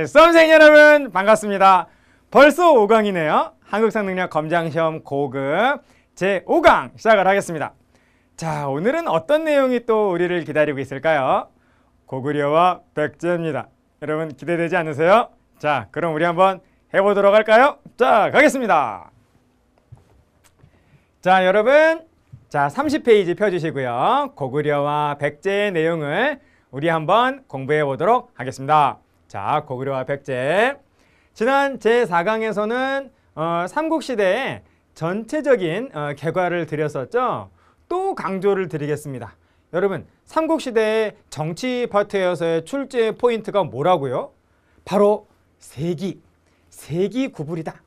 네, 수험생 여러분 반갑습니다. 벌써 5강이네요. 한국사능력 검장시험 고급 제5강 시작을 하겠습니다. 자, 오늘은 어떤 내용이 또 우리를 기다리고 있을까요? 고구려와 백제입니다. 여러분 기대되지 않으세요? 자, 그럼 우리 한번 해보도록 할까요? 자, 가겠습니다. 자, 여러분, 자 30페이지 펴주시고요. 고구려와 백제의 내용을 우리 한번 공부해 보도록 하겠습니다. 자, 고구려와 백제. 지난 제4강에서는 삼국시대의 전체적인 개괄을 드렸었죠. 또 강조를 드리겠습니다. 여러분, 삼국시대의 정치 파트에서의 출제 포인트가 뭐라고요? 바로 세기 구분이다.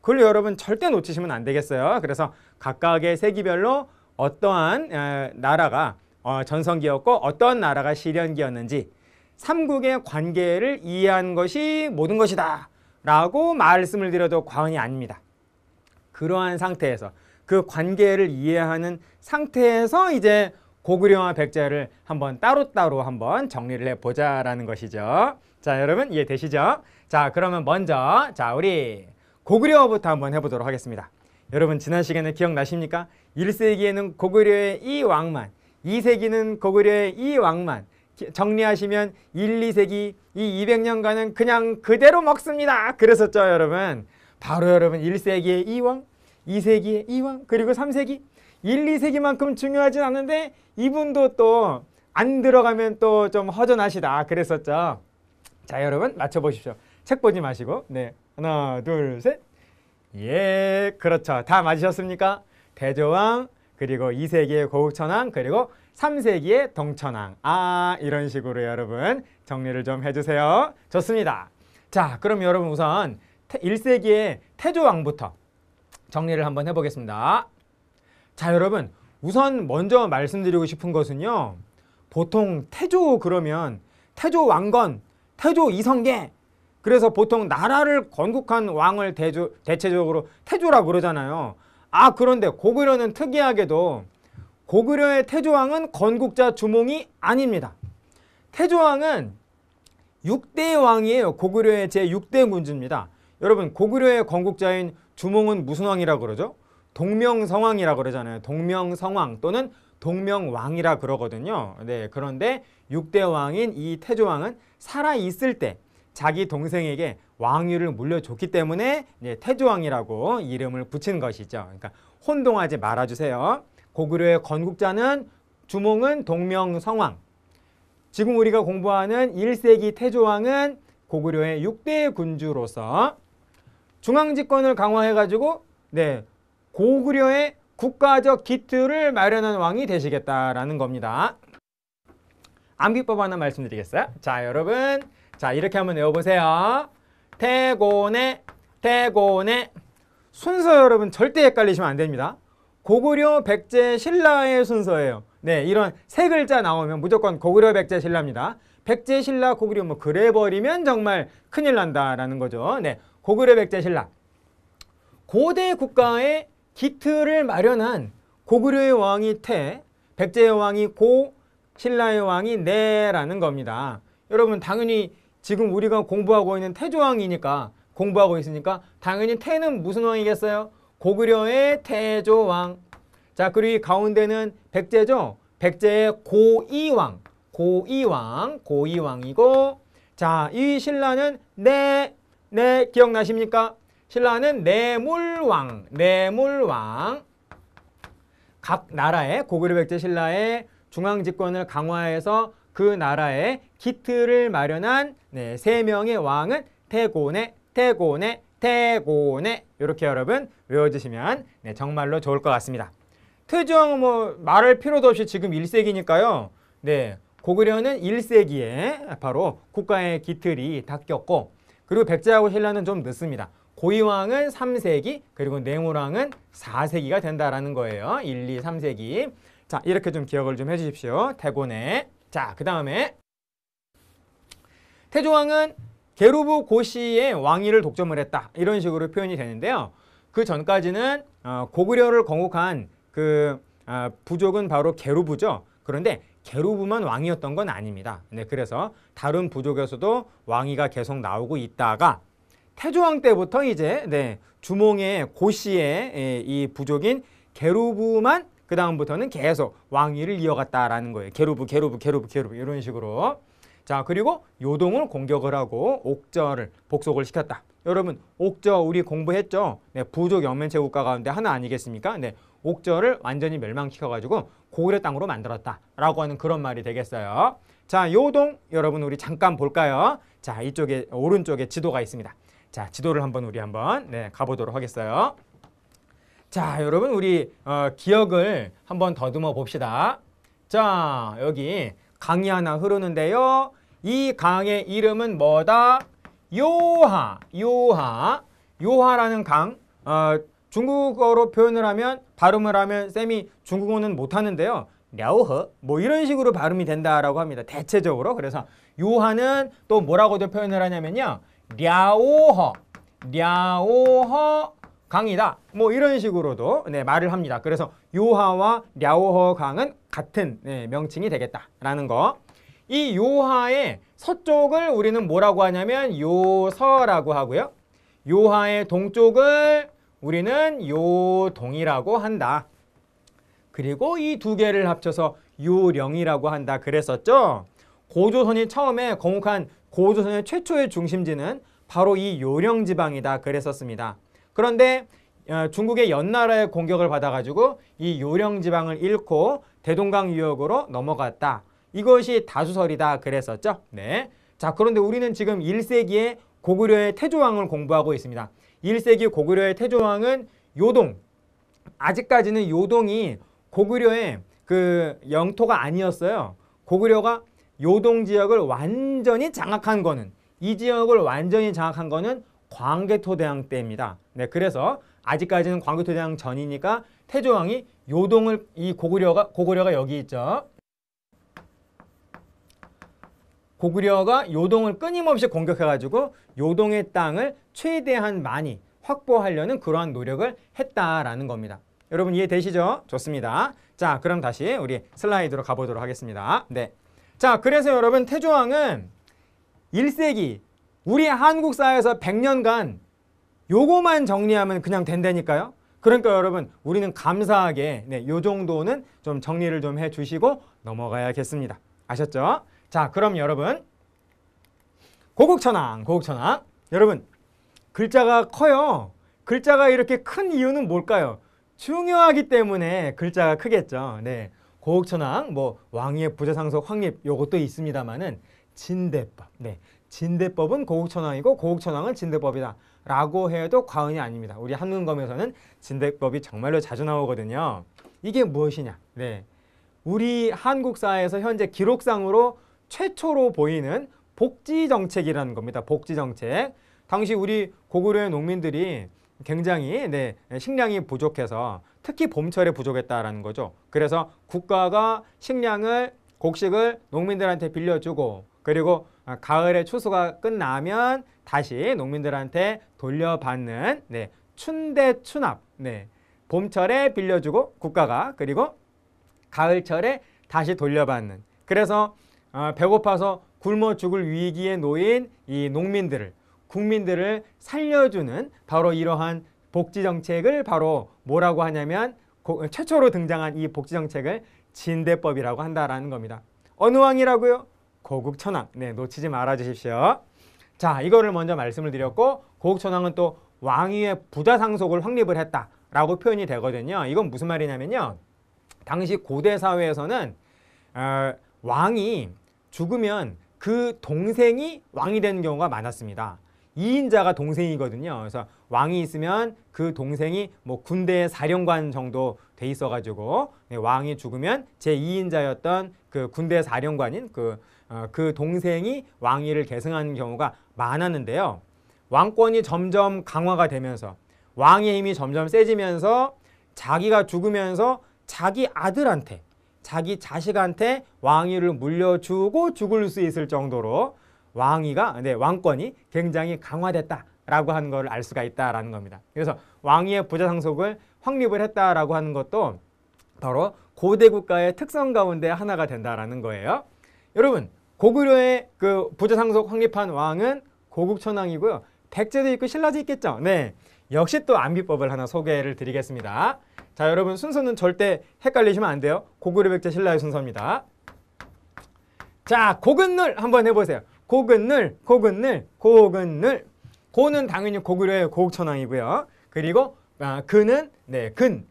그걸 여러분 절대 놓치시면 안 되겠어요. 그래서 각각의 세기별로 어떠한 나라가 전성기였고 어떤 나라가 실현기였는지 삼국의 관계를 이해한 것이 모든 것이다 라고 말씀을 드려도 과언이 아닙니다. 그러한 상태에서 그 관계를 이해하는 상태에서 이제 고구려와 백제를 한번 따로따로 한번 정리를 해보자라는 것이죠. 자, 여러분 이해되시죠? 자, 그러면 먼저 자 우리 고구려부터 한번 해보도록 하겠습니다. 여러분 지난 시간에 기억나십니까? 1세기에는 고구려의 이 왕만, 2세기는 고구려의 이 왕만 정리하시면 1, 2세기 이 200년간은 그냥 그대로 먹습니다. 그랬었죠, 여러분. 바로 여러분 1세기의 이 왕, 2세기의 이 왕, 그리고 3세기 1, 2세기만큼 중요하진 않은데 이분도 또 안 들어가면 또 좀 허전하시다 그랬었죠. 자, 여러분 맞춰보십시오. 책 보지 마시고. 네, 하나, 둘, 셋. 예, 그렇죠. 다 맞으셨습니까? 대조왕, 그리고 2세기의 고국천왕, 그리고 3세기의 동천왕. 이런 식으로 여러분 정리를 좀 해주세요. 좋습니다. 자, 그럼 여러분 우선 1세기의 태조왕부터 정리를 한번 해보겠습니다. 자, 여러분 우선 먼저 말씀드리고 싶은 것은요. 보통 태조 그러면 태조 왕건, 태조 이성계, 그래서 보통 나라를 건국한 왕을 대체적으로 태조라고 그러잖아요. 그런데 고구려는 특이하게도 고구려의 태조왕은 건국자 주몽이 아닙니다. 태조왕은 6대 왕이에요. 고구려의 제6대 군주입니다. 여러분 고구려의 건국자인 주몽은 무슨 왕이라고 그러죠? 동명성왕이라고 그러잖아요. 동명성왕 또는 동명왕이라 그러거든요. 네, 그런데 6대 왕인 이 태조왕은 살아있을 때 자기 동생에게 왕위를 물려줬기 때문에 태조왕이라고 이름을 붙인 것이죠. 그러니까 혼동하지 말아주세요. 고구려의 건국자는 주몽은 동명성왕. 지금 우리가 공부하는 1세기 태조왕은 고구려의 6대 군주로서 중앙집권을 강화해가지고 고구려의 국가적 기틀을 마련한 왕이 되시겠다라는 겁니다. 암기법 하나 말씀드리겠어요? 자, 여러분. 자, 이렇게 한번 외워보세요. 태고네. 순서 여러분 절대 헷갈리시면 안 됩니다. 고구려, 백제, 신라의 순서예요. 네, 이런 세 글자 나오면 무조건 고구려, 백제, 신라입니다. 백제, 신라, 고구려 뭐 그래버리면 정말 큰일 난다라는 거죠. 네, 고구려, 백제, 신라. 고대 국가의 기틀을 마련한 고구려의 왕이 태, 백제의 왕이 고, 신라의 왕이 내라는 겁니다. 여러분 당연히 지금 우리가 공부하고 있는 태조왕이니까 공부하고 있으니까 당연히 태는 무슨 왕이겠어요? 고구려의 태조왕. 자, 그리고 이 가운데는 백제죠. 백제의 고이왕이고, 자, 이 신라는 내 기억나십니까? 신라는 내물왕. 각 나라의 고구려, 백제, 신라의 중앙집권을 강화해서 그 나라의 기틀을 마련한 3명의 왕은 태고네 이렇게 여러분 외워주시면 정말로 좋을 것 같습니다. 태조왕은 뭐 말할 필요도 없이 지금 1세기니까요. 고구려는 1세기에 바로 국가의 기틀이 닦였고, 그리고 백제하고 신라는 좀 늦습니다. 고이왕은 3세기, 그리고 내물왕은 4세기가 된다라는 거예요. 1, 2, 3세기. 자, 이렇게 좀 기억을 좀 해주십시오. 태고네. 자, 그 다음에 태조왕은 게르부 고씨의 왕위를 독점을 했다. 이런 식으로 표현이 되는데요. 그 전까지는 고구려를 건국한 그 부족은 바로 게르부죠. 그런데 게르부만 왕이었던 건 아닙니다. 네, 그래서 다른 부족에서도 왕위가 계속 나오고 있다가 태조왕 때부터 이제 네, 주몽의 고씨의 이 부족인 게르부만 그 다음부터는 계속 왕위를 이어갔다라는 거예요. 게르부 이런 식으로. 자, 그리고 요동을 공격을 하고 옥저를 복속을 시켰다. 여러분, 옥저 우리 공부했죠? 네, 부족 영면체 국가 가운데 하나 아니겠습니까? 네, 옥저를 완전히 멸망시켜가지고 고구려 땅으로 만들었다라고 하는 그런 말이 되겠어요. 자, 요동 여러분 우리 잠깐 볼까요? 자, 이쪽에 오른쪽에 지도가 있습니다. 자, 지도를 한번 우리 한번 네, 가보도록 하겠어요. 자, 여러분 우리 기억을 한번 더듬어 봅시다. 자, 여기 강이 하나 흐르는데요. 이 강의 이름은 뭐다? 요하라는 강. 중국어로 표현을 하면 발음을 하면 쌤이 중국어는 못하는데요. 랴오허 뭐 이런 식으로 발음이 된다라고 합니다. 대체적으로. 그래서 요하는 또 뭐라고도 표현을 하냐면요. 랴오허 강이다. 뭐 이런 식으로도 네, 말을 합니다. 그래서 요하와 랴오허 강은 같은 네, 명칭이 되겠다라는 거. 이 요하의 서쪽을 우리는 뭐라고 하냐면 요서라고 하고요. 요하의 동쪽을 우리는 요동이라고 한다. 그리고 이 두 개를 합쳐서 요령이라고 한다 그랬었죠. 고조선이 처음에 건국한 고조선의 최초의 중심지는 바로 이 요령 지방이다 그랬었습니다. 그런데 중국의 연나라의 공격을 받아가지고 이 요령 지방을 잃고 대동강 유역으로 넘어갔다. 이것이 다수설이다 그랬었죠. 네. 자, 그런데 우리는 지금 1세기에 고구려의 태조왕을 공부하고 있습니다. 1세기 고구려의 태조왕은 요동, 아직까지는 요동이 고구려의 그 영토가 아니었어요. 고구려가 요동 지역을 완전히 장악한 거는, 이 지역을 완전히 장악한 거는 광개토대왕 때입니다. 네, 그래서 아직까지는 광개토대왕 전이니까 태조왕이 요동을, 이 고구려가 여기 있죠. 고구려가 요동을 끊임없이 공격해가지고 요동의 땅을 최대한 많이 확보하려는 그러한 노력을 했다라는 겁니다. 여러분 이해되시죠? 좋습니다. 자, 그럼 다시 우리 슬라이드로 가보도록 하겠습니다. 네. 자, 그래서 여러분 태조왕은 1세기 우리 한국사에서 100년간 요거만 정리하면 그냥 된다니까요. 그러니까 여러분 우리는 감사하게 네, 요 정도는 좀 정리를 좀 해주시고 넘어가야겠습니다. 아셨죠? 자, 그럼 여러분 고국천왕 여러분 글자가 커요. 글자가 이렇게 큰 이유는 뭘까요? 중요하기 때문에 글자가 크겠죠. 네, 고국천왕 뭐 왕위의 부자상속 확립 요것도 있습니다만은 진대법. 네, 진대법은 고국천왕이고 고국천왕은 진대법이다 라고 해도 과언이 아닙니다. 우리 한문검에서는 진대법이 정말로 자주 나오거든요. 이게 무엇이냐? 네, 우리 한국사에서 현재 기록상으로 최초로 보이는 복지정책이라는 겁니다. 복지정책. 당시 우리 고구려의 농민들이 굉장히 네, 식량이 부족해서 특히 봄철에 부족했다라는 거죠. 그래서 국가가 식량을, 곡식을 농민들한테 빌려주고 그리고 가을에 추수가 끝나면 다시 농민들한테 돌려받는 네, 춘대추납. 네, 봄철에 빌려주고 국가가 그리고 가을철에 다시 돌려받는. 그래서 배고파서 굶어 죽을 위기에 놓인 이 농민들을, 국민들을 살려주는 바로 이러한 복지정책을 바로 뭐라고 하냐면 최초로 등장한 이 복지정책을 진대법이라고 한다라는 겁니다. 어느 왕이라고요? 고국천왕. 네, 놓치지 말아 주십시오. 자, 이거를 먼저 말씀을 드렸고 고국천왕은 또 왕위의 부자상속을 확립을 했다라고 표현이 되거든요. 이건 무슨 말이냐면요. 당시 고대 사회에서는 왕이 죽으면 그 동생이 왕이 되는 경우가 많았습니다. 2인자가 동생이거든요. 그래서 왕이 있으면 그 동생이 뭐 군대 사령관 정도 돼 있어가지고 왕이 죽으면 제2인자였던 그 군대 사령관인 그 동생이 왕위를 계승하는 경우가 많았는데요. 왕권이 점점 강화가 되면서 왕의 힘이 점점 세지면서 자기가 죽으면서 자기 아들한테, 자기 자식한테 왕위를 물려주고 죽을 수 있을 정도로 왕권이 굉장히 강화됐다라고 하는 걸 알 수가 있다라는 겁니다. 그래서 왕위의 부자상속을 확립을 했다라고 하는 것도 바로 고대 국가의 특성 가운데 하나가 된다라는 거예요. 여러분, 고구려의 그 부자상속 확립한 왕은 고국천왕이고요. 백제도 있고 신라도 있겠죠. 네, 역시 또 안비법을 하나 소개를 드리겠습니다. 자, 여러분 순서는 절대 헷갈리시면 안 돼요. 고구려, 백제, 신라의 순서입니다. 자, 고근늘 한번 해보세요. 고근늘, 고근늘, 고근늘. 고는 당연히 고구려의 고국천왕이고요. 그리고 근은 근.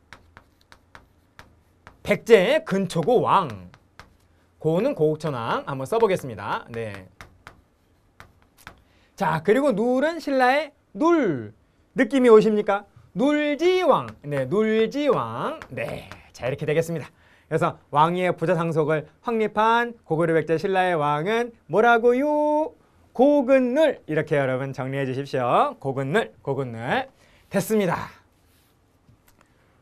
백제의 근초고 왕. 고는 고국천왕 한번 써보겠습니다. 네. 자, 그리고 눌은 신라의 눌. 느낌이 오십니까? 눌지왕. 네, 눌지왕. 네, 자, 이렇게 되겠습니다. 그래서 왕위의 부자상속을 확립한 고구려, 백제, 신라의 왕은 뭐라고요? 고근늘. 이렇게 여러분 정리해 주십시오. 고근늘, 고근늘. 됐습니다.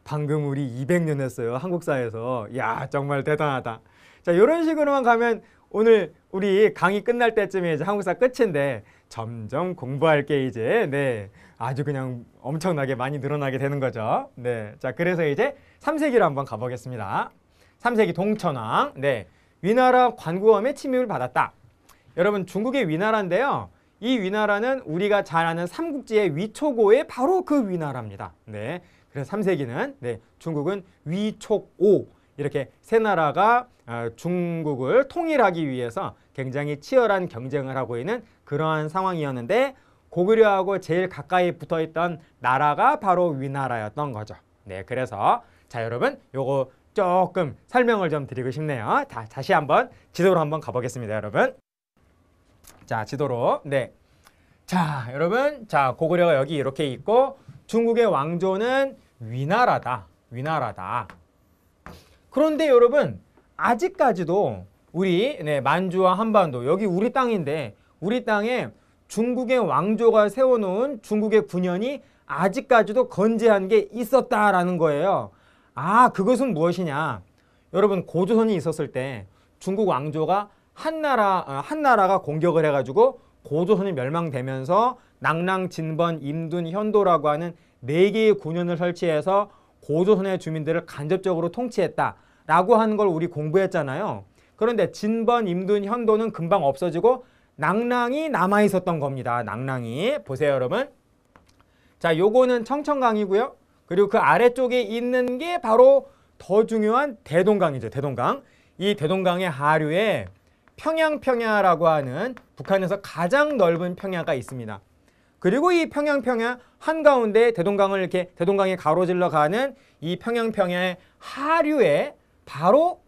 방금 우리 200년 했어요. 한국사에서. 야, 정말 대단하다. 자, 이런 식으로만 가면 오늘 우리 강의 끝날 때쯤에 이제 한국사 끝인데 점점 공부할 게 이제 아주 그냥 엄청나게 많이 늘어나게 되는 거죠. 네, 자, 그래서 이제 3세기로 한번 가보겠습니다. 3세기 동천왕. 네, 위나라 관구엄의 침입을 받았다. 여러분, 중국의 위나라인데요. 이 위나라는 우리가 잘 아는 삼국지의 위촉오의 바로 그 위나라입니다. 네, 그래서 3세기는 중국은 위촉오 이렇게 세 나라가 중국을 통일하기 위해서 굉장히 치열한 경쟁을 하고 있는 그러한 상황이었는데 고구려하고 제일 가까이 붙어있던 나라가 바로 위나라였던 거죠. 네, 그래서 자, 여러분 요거 조금 설명을 좀 드리고 싶네요. 다시 한번 지도로 한번 가보겠습니다, 여러분. 자, 지도로. 네. 자, 여러분. 자, 고구려가 여기 이렇게 있고 중국의 왕조는 위나라다. 위나라다. 그런데 여러분, 아직까지도 우리 만주와 한반도 여기 우리 땅인데 우리 땅에 중국의 왕조가 세워놓은 중국의 군현이 아직까지도 건재한 게 있었다라는 거예요. 아, 그것은 무엇이냐? 여러분, 고조선이 있었을 때 중국 왕조가 한 나라가 공격을 해가지고 고조선이 멸망되면서 낙랑, 진번, 임둔, 현도라고 하는 4개의 군현을 설치해서 고조선의 주민들을 간접적으로 통치했다라고 하는 걸 우리 공부했잖아요. 그런데 진번, 임둔, 현도는 금방 없어지고 낙랑이 남아 있었던 겁니다. 낙랑이. 보세요, 여러분. 자, 요거는 청천강이고요. 그리고 그 아래쪽에 있는 게 바로 더 중요한 대동강이죠. 대동강. 이 대동강의 하류에 평양평야라고 하는 북한에서 가장 넓은 평야가 있습니다. 그리고 이 평양평야 한가운데 대동강을 이렇게 대동강에 가로질러 가는 이 평양평야의 하류에 바로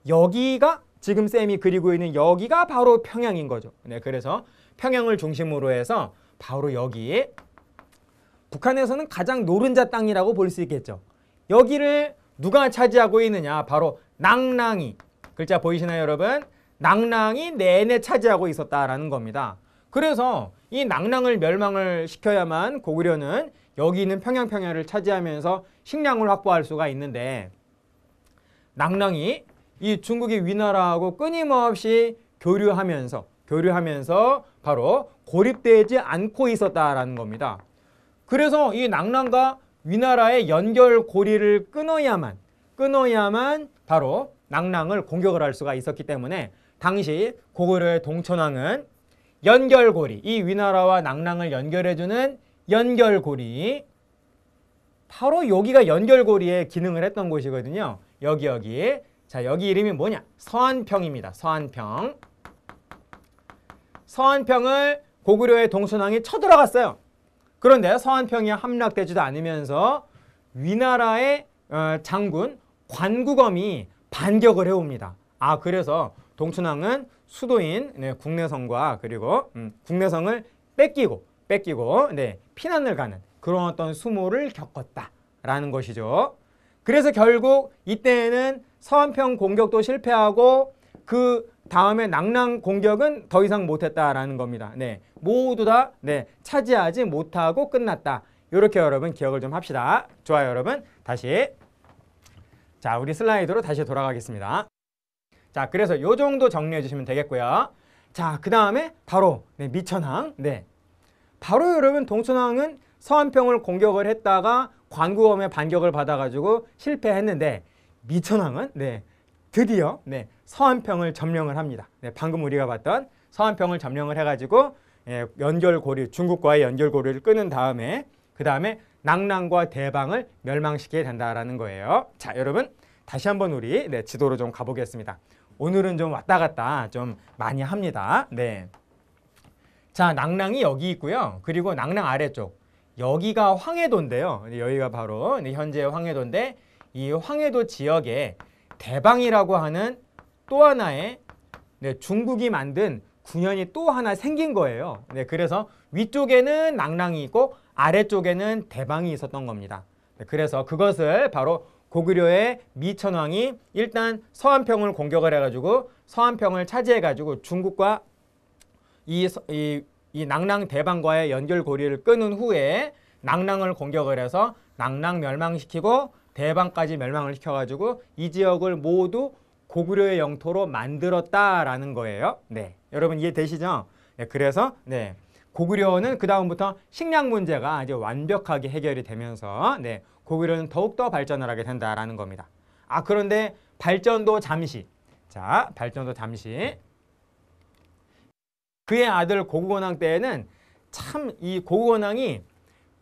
여기가 지금 쌤이 그리고 있는 여기가 바로 평양인 거죠. 네, 그래서 평양을 중심으로 해서 바로 여기 북한에서는 가장 노른자 땅이라고 볼 수 있겠죠. 여기를 누가 차지하고 있느냐? 바로 낙랑이. 글자 보이시나요, 여러분? 낙랑이 내내 차지하고 있었다라는 겁니다. 그래서 이 낙랑을 멸망을 시켜야만 고구려는 여기 있는 평양평야를 차지하면서 식량을 확보할 수가 있는데 낙랑이 이 중국의 위나라하고 끊임없이 교류하면서 바로 고립되지 않고 있었다라는 겁니다. 그래서 이 낙랑과 위나라의 연결고리를 끊어야만 바로 낙랑을 공격을 할 수가 있었기 때문에 당시 고구려의 동천왕은 연결고리, 이 위나라와 낙랑을 연결해주는 연결고리, 바로 여기가 연결고리의 기능을 했던 곳이거든요. 여기. 자, 여기 이름이 뭐냐? 서안평입니다. 서안평. 서안평을 고구려의 동천왕이 쳐들어갔어요. 그런데 서안평이 함락되지도 않으면서 위나라의 장군 관구검이 반격을 해옵니다. 아, 그래서 동천왕은 수도인 국내성과 그리고 국내성을 뺏기고 피난을 가는 그런 어떤 수모를 겪었다라는 것이죠. 그래서 결국 이때에는 서안평 공격도 실패하고 그 다음에 낙랑 공격은 더 이상 못했다라는 겁니다. 네, 모두 다 차지하지 못하고 끝났다. 이렇게 여러분 기억을 좀 합시다. 좋아요, 여러분. 다시. 자, 우리 슬라이드로 다시 돌아가겠습니다. 자, 그래서 요 정도 정리해 주시면 되겠고요. 자, 그 다음에 바로 미천왕. 바로 여러분 동천왕은 서안평을 공격을 했다가 관구검의 반격을 받아가지고 실패했는데 미천왕은 드디어 서안평을 점령을 합니다. 방금 우리가 봤던 서안평을 점령을 해가지고 연결고리, 중국과의 연결고리를 끊은 다음에 그 다음에 낭랑과 대방을 멸망시키게 된다라는 거예요. 자, 여러분 다시 한번 우리 지도로 좀 가보겠습니다. 오늘은 좀 왔다 갔다 좀 많이 합니다. 자, 낭랑이 여기 있고요. 그리고 낭랑 아래쪽 여기가 황해도인데요. 여기가 바로 현재 황해도인데 이 황해도 지역에 대방이라고 하는 또 하나의 중국이 만든 군현이 또 하나 생긴 거예요. 그래서 위쪽에는 낭랑이 있고 아래쪽에는 대방이 있었던 겁니다. 그래서 그것을 바로 고구려의 미천왕이 일단 서안평을 공격을 해가지고 서안평을 차지해가지고 중국과 이 낭랑 대방과의 연결고리를 끊은 후에 낭랑을 공격을 해서 낭랑 멸망시키고 대방까지 멸망을 시켜가지고 이 지역을 모두 고구려의 영토로 만들었다라는 거예요. 여러분 이해되시죠? 그래서 고구려는 그 다음부터 식량 문제가 이제 완벽하게 해결이 되면서 고구려는 더욱더 발전을 하게 된다라는 겁니다. 그런데 발전도 잠시. 자, 발전도 잠시. 그의 아들 고구건왕 때에는 참 이 고구건왕이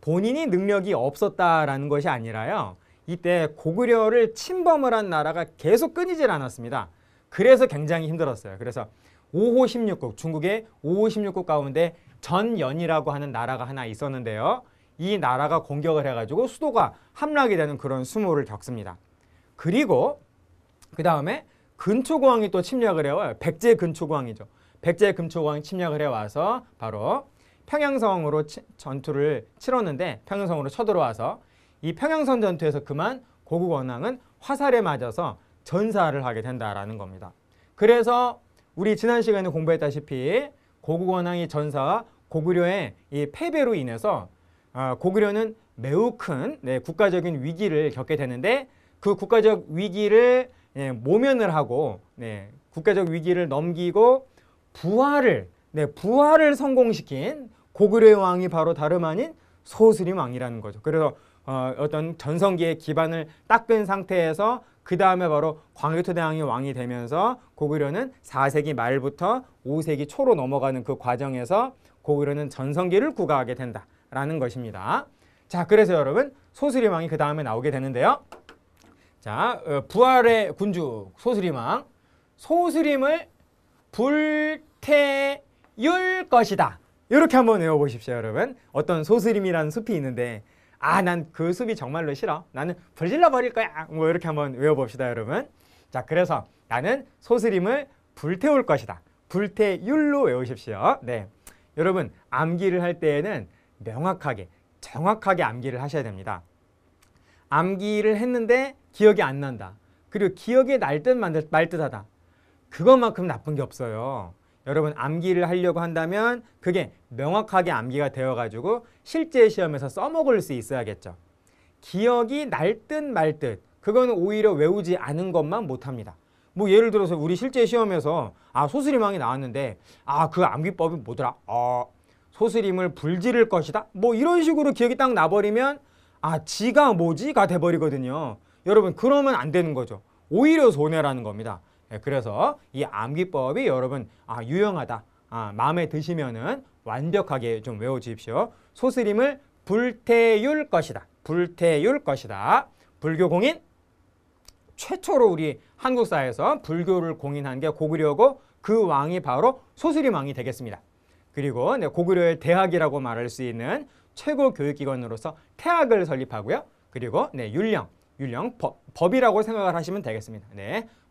본인이 능력이 없었다라는 것이 아니라요. 이때 고구려를 침범을 한 나라가 계속 끊이질 않았습니다. 그래서 굉장히 힘들었어요. 그래서 5호 16국, 중국의 5호 16국 가운데 전연이라고 하는 나라가 하나 있었는데요. 이 나라가 공격을 해가지고 수도가 함락이 되는 그런 수모를 겪습니다. 그리고 그 다음에 근초고왕이 또 침략을 해와요. 백제 근초고왕이죠. 백제 근초고왕이 침략을 해와서 바로 평양성으로 전투를 치렀는데 평양성으로 쳐들어와서 이 평양성 전투에서 그만 고구건왕은 화살에 맞아서 전사를 하게 된다라는 겁니다. 그래서 우리 지난 시간에 공부했다시피 고구건왕의 전사와 고구려의 이 패배로 인해서 고구려는 매우 큰 국가적인 위기를 겪게 되는데 그 국가적 위기를 모면을 하고 국가적 위기를 넘기고 부활을 성공시킨 고구려의 왕이 바로 다름 아닌 소스림 왕이라는 거죠. 그래서 어떤 전성기의 기반을 닦은 상태에서 그 다음에 바로 광개토대왕이 왕이 되면서 고구려는 4세기 말부터 5세기 초로 넘어가는 그 과정에서 고구려는 전성기를 구가하게 된다라는 것입니다. 자, 그래서 여러분 소스림 왕이 그 다음에 나오게 되는데요. 자, 부활의 군주 소스림 왕, 소스림을 불태울 것이다. 이렇게 한번 외워보십시오, 여러분. 어떤 소스림이라는 숲이 있는데 난 그 숲이 정말로 싫어. 나는 불질러 버릴 거야. 뭐 이렇게 한번 외워봅시다, 여러분. 자, 그래서 나는 소스림을 불태울 것이다. 불태율로 외우십시오. 여러분 암기를 할 때에는 명확하게, 정확하게 암기를 하셔야 됩니다. 암기를 했는데 기억이 안 난다. 그리고 기억이 날 듯 말 듯하다. 그것만큼 나쁜 게 없어요. 여러분 암기를 하려고 한다면 그게 명확하게 암기가 되어가지고 실제 시험에서 써먹을 수 있어야겠죠. 기억이 날 듯 말 듯, 그거는 오히려 외우지 않은 것만 못합니다. 뭐 예를 들어서 우리 실제 시험에서 소스림왕이 나왔는데 그 암기법이 뭐더라? 소스림을 불지를 것이다? 뭐 이런 식으로 기억이 딱 나버리면 지가 뭐지가 돼버리거든요. 여러분 그러면 안 되는 거죠. 오히려 손해라는 겁니다. 그래서 이 암기법이 여러분 유용하다, 마음에 드시면은 완벽하게 좀 외워주십시오. 소스림을 불태울 것이다. 불태울 것이다. 불교 공인, 최초로 우리 한국사에서 불교를 공인한 게 고구려고 그 왕이 바로 소스림 왕이 되겠습니다. 그리고 고구려의 대학이라고 말할 수 있는 최고 교육기관으로서 태학을 설립하고요. 그리고 율령, 법이라고 생각을 하시면 되겠습니다.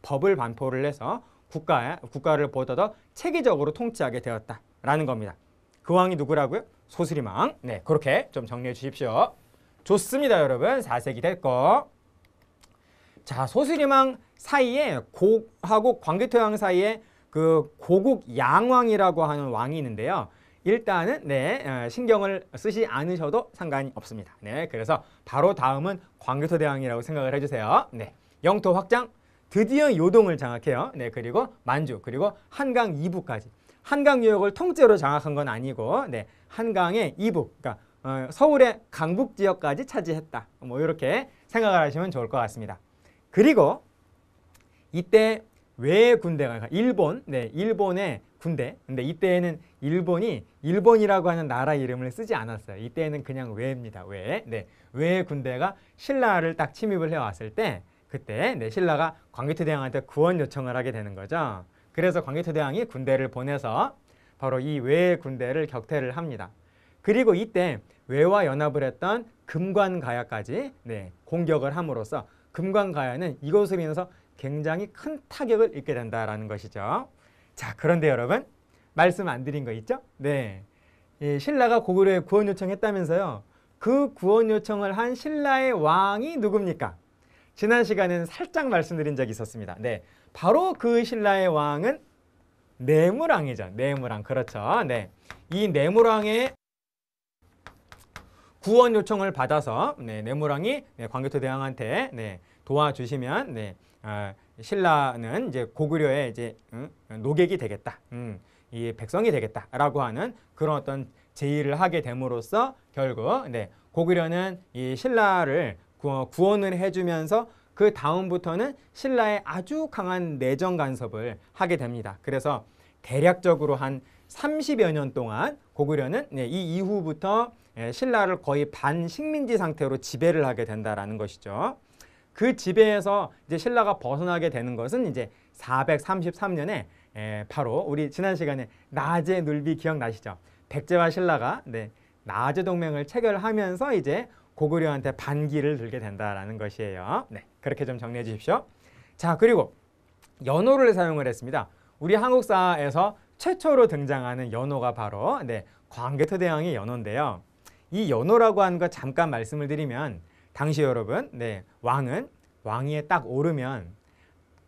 법을 반포를 해서 국가를 보다 더 체계적으로 통치하게 되었다라는 겁니다. 그 왕이 누구라고요? 소스림 왕. 그렇게 좀 정리해 주십시오. 좋습니다, 여러분. 4세기 됐고. 자, 소스림 왕 사이에 고하고 광개토왕 사이에 그 고국 양왕이라고 하는 왕이 있는데요. 일단은 신경을 쓰지 않으셔도 상관이 없습니다. 그래서 바로 다음은 광개토대왕이라고 생각을 해주세요. 영토 확장, 드디어 요동을 장악해요. 그리고 만주, 그리고 한강 이북까지. 한강 유역을 통째로 장악한 건 아니고 한강의 이북, 그러니까 서울의 강북 지역까지 차지했다. 뭐 이렇게 생각을 하시면 좋을 것 같습니다. 그리고 이때 왜 군대가 일본, 일본의 군대. 근데 이때에는 일본이 일본이라고 하는 나라 이름을 쓰지 않았어요. 이때는 그냥 왜입니다. 왜? 왜 군대가 신라를 딱 침입을 해왔을 때 그때 신라가 광개토대왕한테 구원 요청을 하게 되는 거죠. 그래서 광개토대왕이 군대를 보내서 바로 이 왜 군대를 격퇴를 합니다. 그리고 이때 왜와 연합을 했던 금관가야까지 공격을 함으로써 금관가야는 이것으로 인해서 굉장히 큰 타격을 입게 된다라는 것이죠. 자, 그런데 여러분 말씀 안 드린 거 있죠? 신라가 고구려에 구원 요청했다면서요. 그 구원 요청을 한 신라의 왕이 누굽니까? 지난 시간에는 살짝 말씀드린 적이 있었습니다. 바로 그 신라의 왕은 내무랑이죠. 내무랑. 그렇죠. 이 내무랑의 구원 요청을 받아서 내무랑이 광개토대왕한테 도와주시면 신라는 이제 고구려의 이제 노객이 되겠다, 이 백성이 되겠다라고 하는 그런 어떤 제의를 하게 됨으로써 결국 고구려는 이 신라를 구원을 해주면서 그 다음부터는 신라의 아주 강한 내정 간섭을 하게 됩니다. 그래서 대략적으로 한 30여 년 동안 고구려는 이 이후부터 신라를 거의 반식민지 상태로 지배를 하게 된다라는 것이죠. 그 지배에서 이제 신라가 벗어나게 되는 것은 이제 433년에 바로 우리 지난 시간에 나제 눌비 기억나시죠? 백제와 신라가 나제 동맹을 체결하면서 이제 고구려한테 반기를 들게 된다라는 것이에요. 그렇게 좀 정리해 주십시오. 자, 그리고 연호를 사용을 했습니다. 우리 한국사에서 최초로 등장하는 연호가 바로 광개토대왕의 연호인데요. 이 연호라고 하는 거 잠깐 말씀을 드리면 당시 여러분 왕은 왕위에 딱 오르면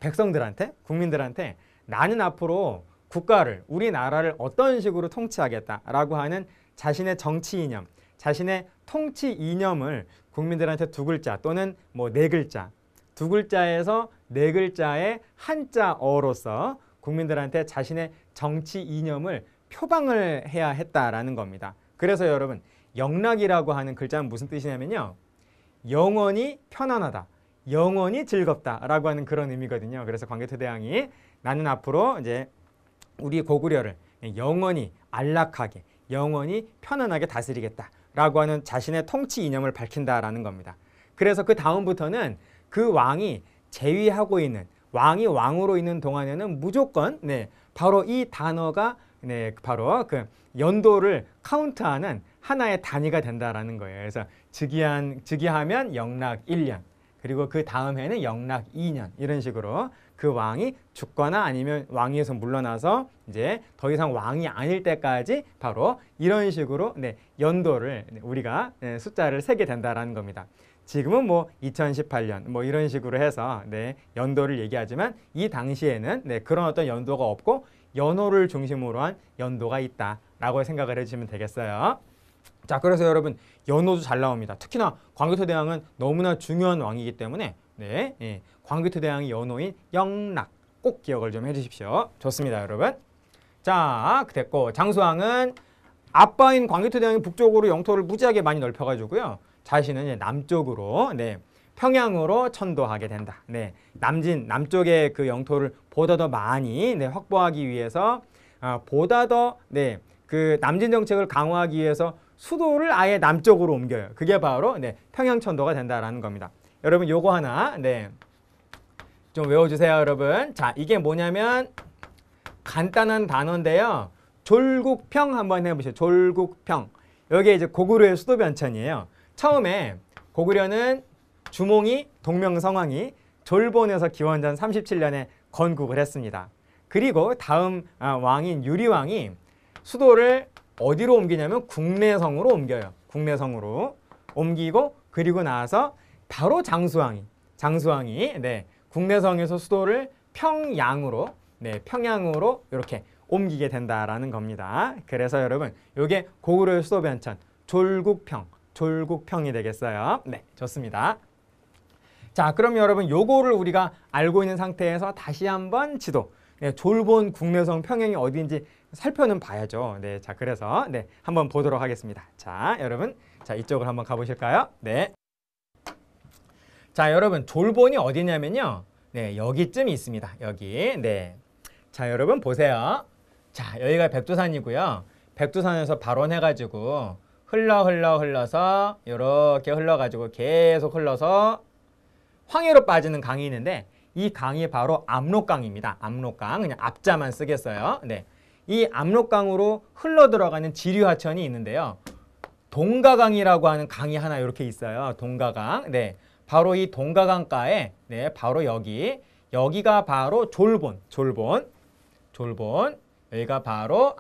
백성들한테 국민들한테 나는 앞으로 국가를 우리나라를 어떤 식으로 통치하겠다라고 하는 자신의 정치 이념, 자신의 통치 이념을 국민들한테 두 글자 또는 뭐 네 글자, 두 글자에서 네 글자의 한자어로서 국민들한테 자신의 정치 이념을 표방을 해야 했다라는 겁니다. 그래서 여러분 영락이라고 하는 글자는 무슨 뜻이냐면요, 영원히 편안하다, 영원히 즐겁다라고 하는 그런 의미거든요. 그래서 광개토대왕이 나는 앞으로 이제 우리 고구려를 영원히 안락하게, 영원히 편안하게 다스리겠다라고 하는 자신의 통치 이념을 밝힌다라는 겁니다. 그래서 그 다음부터는 그 왕이 재위하고 있는, 왕이 왕으로 있는 동안에는 무조건 바로 이 단어가 바로 그 연도를 카운트하는 하나의 단위가 된다라는 거예요. 그래서 즉위하면 영락 1년, 그리고 그 다음 해는 영락 2년, 이런 식으로 그 왕이 죽거나 아니면 왕위에서 물러나서 이제 더 이상 왕이 아닐 때까지 바로 이런 식으로 연도를 우리가 숫자를 세게 된다라는 겁니다. 지금은 뭐 2018년 뭐 이런 식으로 해서 연도를 얘기하지만 이 당시에는 그런 어떤 연도가 없고 연호를 중심으로 한 연도가 있다라고 생각을 해주시면 되겠어요. 자, 그래서 여러분 연호도 잘 나옵니다. 특히나 광개토대왕은 너무나 중요한 왕이기 때문에 광개토대왕이 연호인 영락 꼭 기억을 좀 해주십시오. 좋습니다, 여러분. 자, 됐고 장수왕은 아빠인 광개토대왕이 북쪽으로 영토를 무지하게 많이 넓혀가지고요, 자신은 이제 남쪽으로 평양으로 천도하게 된다. 남쪽의 그 영토를 보다 더 많이 확보하기 위해서 보다 더 그 남진 정책을 강화하기 위해서 수도를 아예 남쪽으로 옮겨요. 그게 바로 평양 천도가 된다라는 겁니다. 여러분 요거 하나 좀 외워주세요, 여러분. 자, 이게 뭐냐면 간단한 단어인데요. 졸국평 한번 해보시죠. 졸국평. 여기 이제 고구려의 수도 변천이에요. 처음에 고구려는 주몽이 동명성왕이 졸본에서 기원전 37년에 건국을 했습니다. 그리고 다음 왕인 유리왕이 수도를 어디로 옮기냐면 국내성으로 옮겨요. 국내성으로 옮기고, 그리고 나서 바로 장수왕이 국내성에서 수도를 평양으로 이렇게 옮기게 된다라는 겁니다. 그래서 여러분 이게 고구려의 수도 변천 졸국평이 되겠어요. 좋습니다. 자, 그럼 여러분 요거를 우리가 알고 있는 상태에서 다시 한번 지도, 졸본, 국내성, 평양이 어디인지 살펴는 봐야죠. 자, 그래서 한번 보도록 하겠습니다. 자, 여러분, 자, 이쪽으로 한번 가보실까요? 자, 여러분, 졸본이 어디냐면요, 네, 여기쯤이 있습니다. 여기. 네. 자, 여러분 보세요. 자, 여기가 백두산이고요. 백두산에서 발원해가지고 흘러서 이렇게 흘러가지고 계속 흘러서 황해로 빠지는 강이 있는데 이 강이 바로 압록강입니다. 압록강. 그냥 앞자만 쓰겠어요. 네. 이 압록강으로 흘러 들어가는 지류하천이 있는데요. 동가강이라고 하는 강이 하나 이렇게 있어요. 동가강. 네. 바로 이 동가강가에 네, 바로 여기가 바로 졸본. 여기가 바로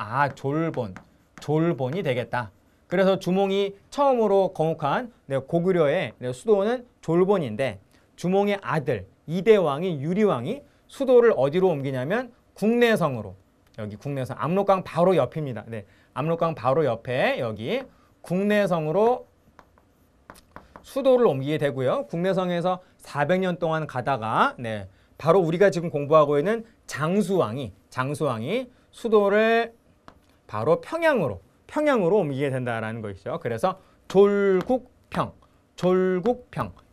졸본이 되겠다. 그래서 주몽이 처음으로 건국한 네, 고구려의 네, 수도는 졸본인데 주몽의 아들 이대왕이 유리왕이 수도를 어디로 옮기냐면 국내성으로. 여기 국내성, 압록강 바로 옆입니다. 네, 압록강 바로 옆에 여기 국내성으로 수도를 옮기게 되고요. 국내성에서 400년 동안 가다가 네, 바로 우리가 지금 공부하고 있는 장수왕이 수도를 바로 평양으로 옮기게 된다라는 것이죠. 그래서 졸국평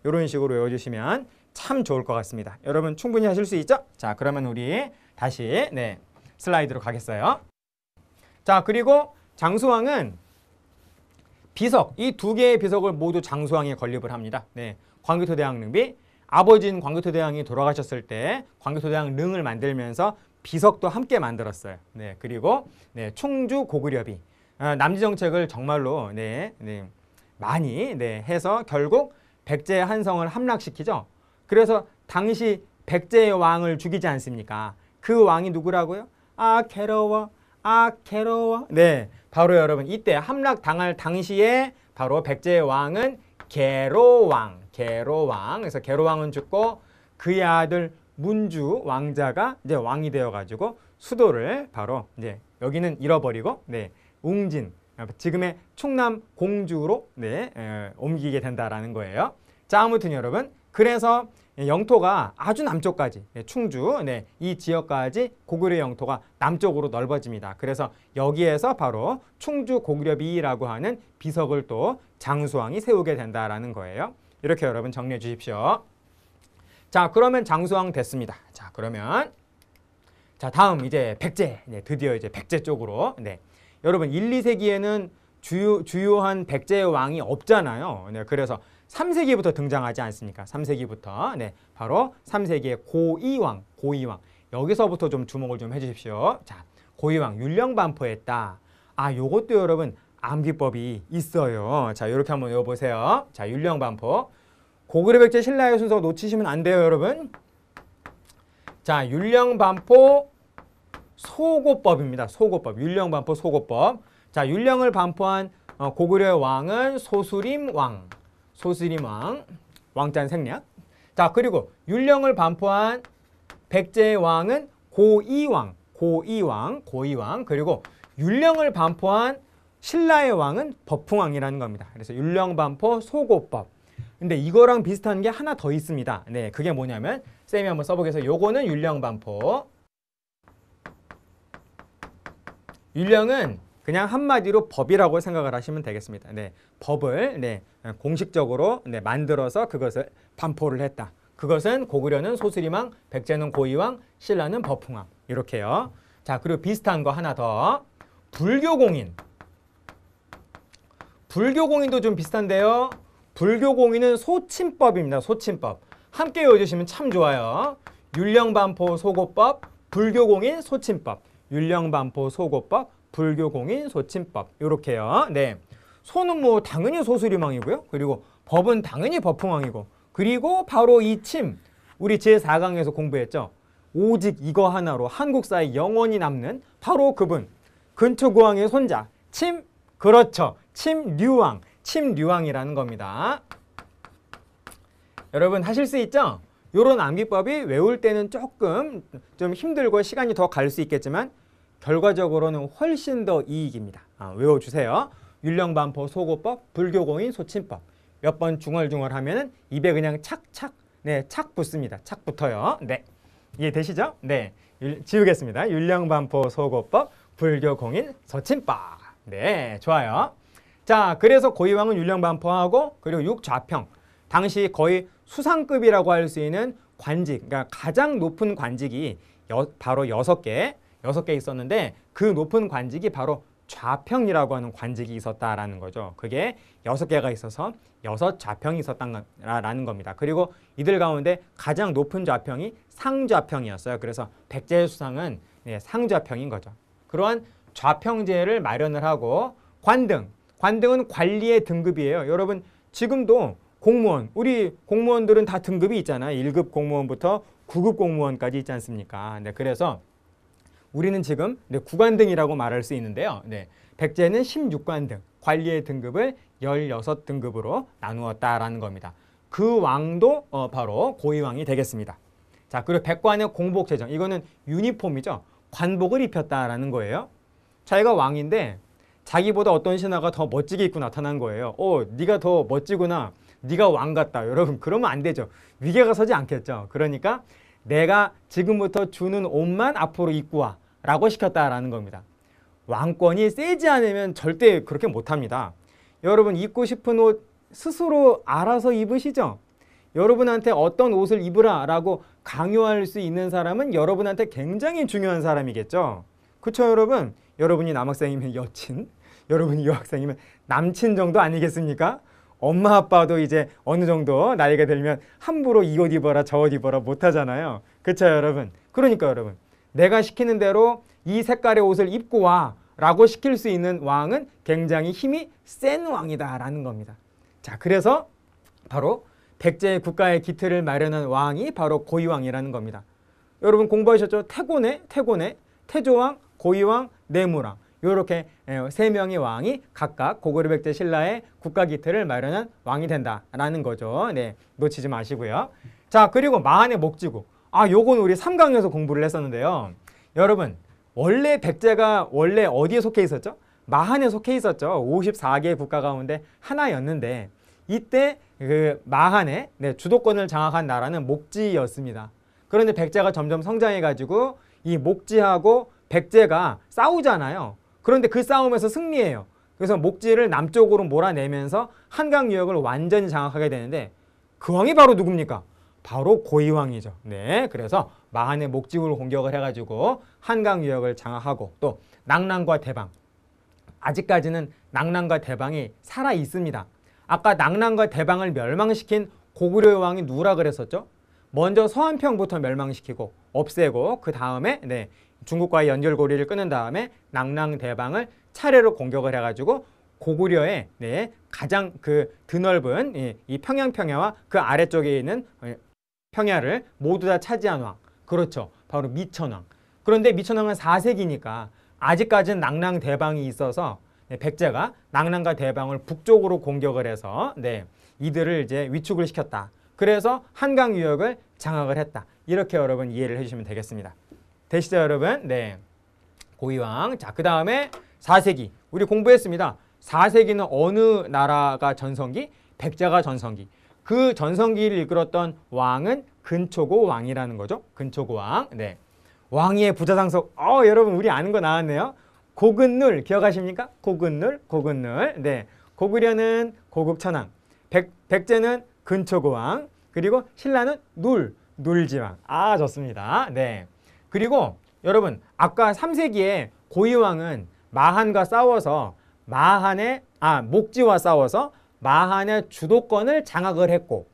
이런 식으로 외워주시면 참 좋을 것 같습니다. 여러분 충분히 하실 수 있죠? 자, 그러면 우리 다시 네, 슬라이드로 가겠어요. 자, 그리고 장수왕은 비석, 이 두 개의 비석을 모두 장수왕이 건립을 합니다. 네, 광교토대왕 릉비, 아버지인 광교토대왕이 돌아가셨을 때 광교토대왕 릉을 만들면서 비석도 함께 만들었어요. 네, 그리고 네, 충주 고구려비, 남지 정책을 정말로 많이 해서 결국 백제 한성을 함락시키죠. 그래서 당시 백제의 왕을 죽이지 않습니까? 그 왕이 누구라고요? 괴로워. 네, 바로 여러분 이때 함락 당할 당시에 바로 백제의 왕은 계로왕. 그래서 계로왕은 죽고 그의 아들 문주 왕자가 이제 왕이 되어가지고 수도를 바로 이제 여기는 잃어버리고 네, 웅진 지금의 충남 공주로 네, 옮기게 된다라는 거예요. 자, 아무튼 여러분 그래서 영토가 아주 남쪽까지 충주 이 지역까지 고구려 영토가 남쪽으로 넓어집니다. 그래서 여기에서 바로 충주 고구려비라고 하는 비석을 또 장수왕이 세우게 된다라는 거예요. 이렇게 여러분 정리해 주십시오. 자, 그러면 장수왕 됐습니다. 자, 그러면 자, 다음 이제 백제. 드디어 이제 백제 쪽으로. 여러분 1, 2세기에는 주요한 백제의 왕이 없잖아요. 그래서 3세기부터 등장하지 않습니까? 3세기부터. 바로 3세기의 고이왕. 여기서부터 좀 주목을 좀 해주십시오. 자, 고이왕 율령반포했다. 요것도 여러분 암기법이 있어요. 자, 이렇게 한번 외워보세요. 자, 율령반포. 고구려 백제 신라의 순서 놓치시면 안 돼요, 여러분. 자, 율령반포 소고법입니다. 소고법. 율령반포 소고법. 자, 율령을 반포한 고구려의 왕은 소수림왕. 왕자는 생략. 자, 그리고 율령을 반포한 백제의 왕은 고이왕. 그리고 율령을 반포한 신라의 왕은 법풍왕이라는 겁니다. 그래서 율령 반포 소고법. 근데 이거랑 비슷한 게 하나 더 있습니다. 네, 그게 뭐냐면 쌤이 한번 써보겠어요. 요거는 율령 반포. 율령은 그냥 한마디로 법이라고 생각을 하시면 되겠습니다. 네, 법을 공식적으로 만들어서 그것을 반포를 했다. 그것은 고구려는 소수림왕, 백제는 고이왕, 신라는 법풍왕. 이렇게요. 자, 그리고 비슷한 거 하나 더. 불교공인. 불교공인도 좀 비슷한데요. 불교공인은 소침법입니다. 소침법. 함께 외워주시면 참 좋아요. 율령반포 소고법, 불교공인 소침법. 율령반포 소고법, 불교공인 소침법. 이렇게요. 네. 소는 뭐 당연히 소수림왕이고요. 그리고 법은 당연히 법풍왕이고. 그리고 바로 이 침. 우리 제4강에서 공부했죠. 오직 이거 하나로 한국사에 영원히 남는 바로 그분. 근초고왕의 손자. 침. 그렇죠. 침류왕이라는 겁니다. 여러분 하실 수 있죠? 이런 암기법이 외울 때는 조금 좀 힘들고 시간이 더 갈 수 있겠지만 결과적으로는 훨씬 더 이익입니다. 외워주세요. 율령반포 소고법, 불교공인 소침법. 몇 번 중얼중얼 하면은 입에 그냥 착착 붙습니다. 착 붙어요. 네, 이해되시죠? 네, 지우겠습니다. 율령반포 소고법, 불교공인 소침법. 네, 좋아요. 자, 그래서 고이왕은 율령반포하고 그리고 육좌평. 당시 거의 수상급이라고 할 수 있는 관직, 그러니까 가장 높은 관직이 바로 6개 있었는데 그 높은 관직이 바로 좌평이라고 하는 관직이 있었다라는 거죠. 그게 6개가 있어서 6좌평이 있었다라는 겁니다. 그리고 이들 가운데 가장 높은 좌평이 상좌평이었어요. 그래서 백제수상은 상좌평인 거죠. 그러한 좌평제를 마련을 하고 관등은 관리의 등급이에요. 여러분 지금도 공무원, 우리 공무원들은 다 등급이 있잖아요. 1급 공무원부터 9급 공무원까지 있지 않습니까? 네, 그래서 우리는 지금 구관등이라고 말할 수 있는데요. 백제는 16관등, 관리의 등급을 16등급으로 나누었다라는 겁니다. 그 왕도 바로 고위왕이 되겠습니다. 자, 그리고 백관의 공복제정, 이거는 유니폼이죠. 관복을 입혔다라는 거예요. 자기가 왕인데 자기보다 어떤 신하가 더 멋지게 입고 나타난 거예요. 네가 더 멋지구나. 네가 왕 같다. 여러분 그러면 안 되죠. 위계가 서지 않겠죠. 그러니까 내가 지금부터 주는 옷만 앞으로 입고 와 라고 시켰다라는 겁니다. 왕권이 세지 않으면 절대 그렇게 못합니다. 여러분 입고 싶은 옷 스스로 알아서 입으시죠. 여러분한테 어떤 옷을 입으라 라고 강요할 수 있는 사람은 여러분한테 굉장히 중요한 사람이겠죠. 그렇죠 여러분? 여러분이 남학생이면 여친, 여러분이 여학생이면 남친 정도 아니겠습니까? 엄마 아빠도 이제 어느 정도 나이가 들면 함부로 이 옷 입어라 저 옷 입어라 못하잖아요. 그렇죠 여러분? 그러니까 여러분 내가 시키는 대로 이 색깔의 옷을 입고 와 라고 시킬 수 있는 왕은 굉장히 힘이 센 왕이다 라는 겁니다. 자, 그래서 바로 백제 국가의 기틀을 마련한 왕이 바로 고위왕이라는 겁니다. 여러분 공부하셨죠? 태고네, 태조왕, 고위왕, 내무왕 이렇게 3명의 왕이 각각 고구려 백제 신라의 국가 기틀을 마련한 왕이 된다라는 거죠. 네, 놓치지 마시고요. 자, 그리고 마한의 목지구. 요건 우리 3강에서 공부를 했었는데요. 여러분 원래 백제가 원래 어디에 속해 있었죠? 마한에 속해 있었죠. 54개 국가 가운데 하나였는데 이때 그 마한의 주도권을 장악한 나라는 목지였습니다. 그런데 백제가 점점 성장해가지고 이 목지하고 백제가 싸우잖아요. 그런데 그 싸움에서 승리해요. 그래서 목지를 남쪽으로 몰아내면서 한강 유역을 완전히 장악하게 되는데 그 왕이 바로 누굽니까? 바로 고위왕이죠. 네, 그래서 마한의 목지구를 공격을 해가지고 한강 유역을 장악하고 또 낙랑과 대방. 아직까지는 낙랑과 대방이 살아 있습니다. 아까 낙랑과 대방을 멸망시킨 고구려 왕이 누구라 그랬었죠? 먼저 서안평부터 멸망시키고 없애고 그 다음에 중국과의 연결고리를 끊은 다음에 낙랑 대방을 차례로 공격을 해가지고 고구려의 가장 그 드넓은 이 평양평야와 그 아래쪽에 있는 평야를 모두 다 차지한 왕. 그렇죠. 바로 미천왕. 그런데 미천왕은 4세기니까 아직까지는 낙랑 대방이 있어서 백제가 낙랑과 대방을 북쪽으로 공격을 해서 이들을 이제 위축을 시켰다. 그래서 한강 유역을 장악을 했다. 이렇게 여러분 이해를 해주시면 되겠습니다. 되시죠 여러분? 네. 고위왕. 자, 그 다음에 4세기. 우리 공부했습니다. 4세기는 어느 나라가 전성기? 백제가 전성기. 그 전성기를 이끌었던 왕은 근초고 왕이라는 거죠. 근초고 왕. 네. 왕위의 부자상속. 여러분 우리 아는 거 나왔네요. 고근눌 기억하십니까? 고근눌. 네. 고구려는 고국천왕. 백제는 근초고 왕. 그리고 신라는 눌지왕. 좋습니다. 네. 그리고 여러분 아까 3세기에 고위왕은 마한과 싸워서 목지와 싸워서 마한의 주도권을 장악을 했고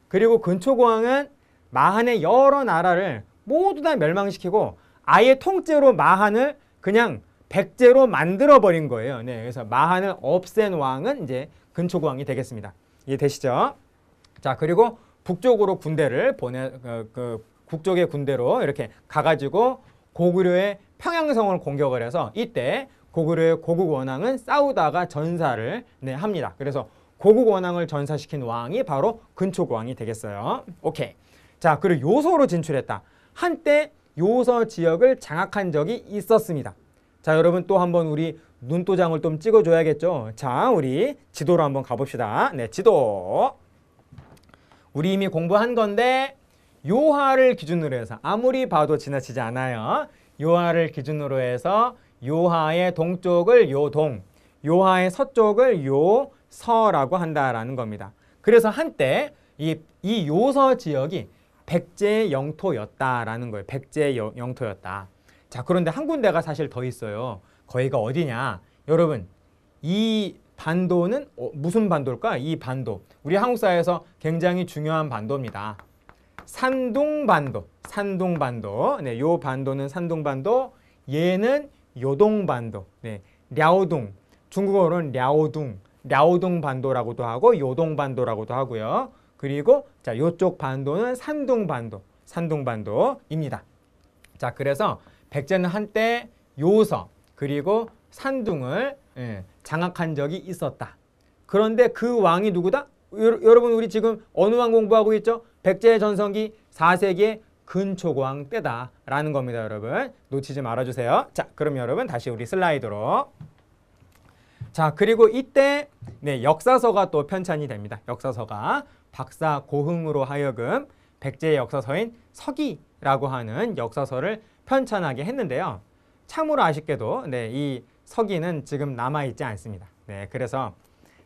그리고 근초고왕은 마한의 여러 나라를 모두 다 멸망시키고 아예 통째로 마한을 그냥 백제로 만들어 버린 거예요. 네, 그래서 마한을 없앤 왕은 이제 근초고왕이 되겠습니다. 이해되시죠? 자, 그리고 북쪽으로 군대를 북쪽의 군대로 이렇게 가가지고 고구려의 평양성을 공격을 해서 이때 고구려의 고국원왕은 싸우다가 전사를 합니다. 그래서 고국원왕을 전사시킨 왕이 바로 근초고왕이 되겠어요. 오케이. 자, 그리고 요서로 진출했다. 한때 요서 지역을 장악한 적이 있었습니다. 자, 여러분 또 한번 우리 눈도장을 좀 찍어줘야겠죠. 자, 우리 지도로 한번 가봅시다. 네, 지도. 우리 이미 공부한 건데 요하를 기준으로 해서 아무리 봐도 지나치지 않아요. 요하를 기준으로 해서 요하의 동쪽을 요동, 요하의 서쪽을 요서라고 한다라는 겁니다. 그래서 한때 이 요서 지역이 백제의 영토였다라는 거예요. 백제의 영토였다. 자, 그런데 한 군데가 사실 더 있어요. 거기가 어디냐? 여러분, 이 반도는 무슨 반도일까? 이 반도. 우리 한국 사회에서 굉장히 중요한 반도입니다. 산둥반도. 산둥반도. 네, 요 반도는 산둥반도. 얘는 요동반도. 네, 랴오둥. 중국어로는 랴오둥. 랴오둥 반도라고도 하고 요동반도라고도 하고요. 그리고 자, 요쪽 반도는 산둥반도. 산둥반도입니다. 자, 그래서 백제는 한때 요서 그리고 산둥을 장악한 적이 있었다. 그런데 그 왕이 누구다? 여러분, 우리 지금 어느 왕 공부하고 있죠? 백제 전성기 4세기의 근초고왕 때다라는 겁니다. 여러분, 놓치지 말아주세요. 자, 그럼 여러분 다시 우리 슬라이드로. 자, 그리고 이때 역사서가 또 편찬이 됩니다. 역사서가 박사고흥으로 하여금 백제의 역사서인 서기라고 하는 역사서를 편찬하게 했는데요. 참으로 아쉽게도 이 서기는 지금 남아있지 않습니다. 네, 그래서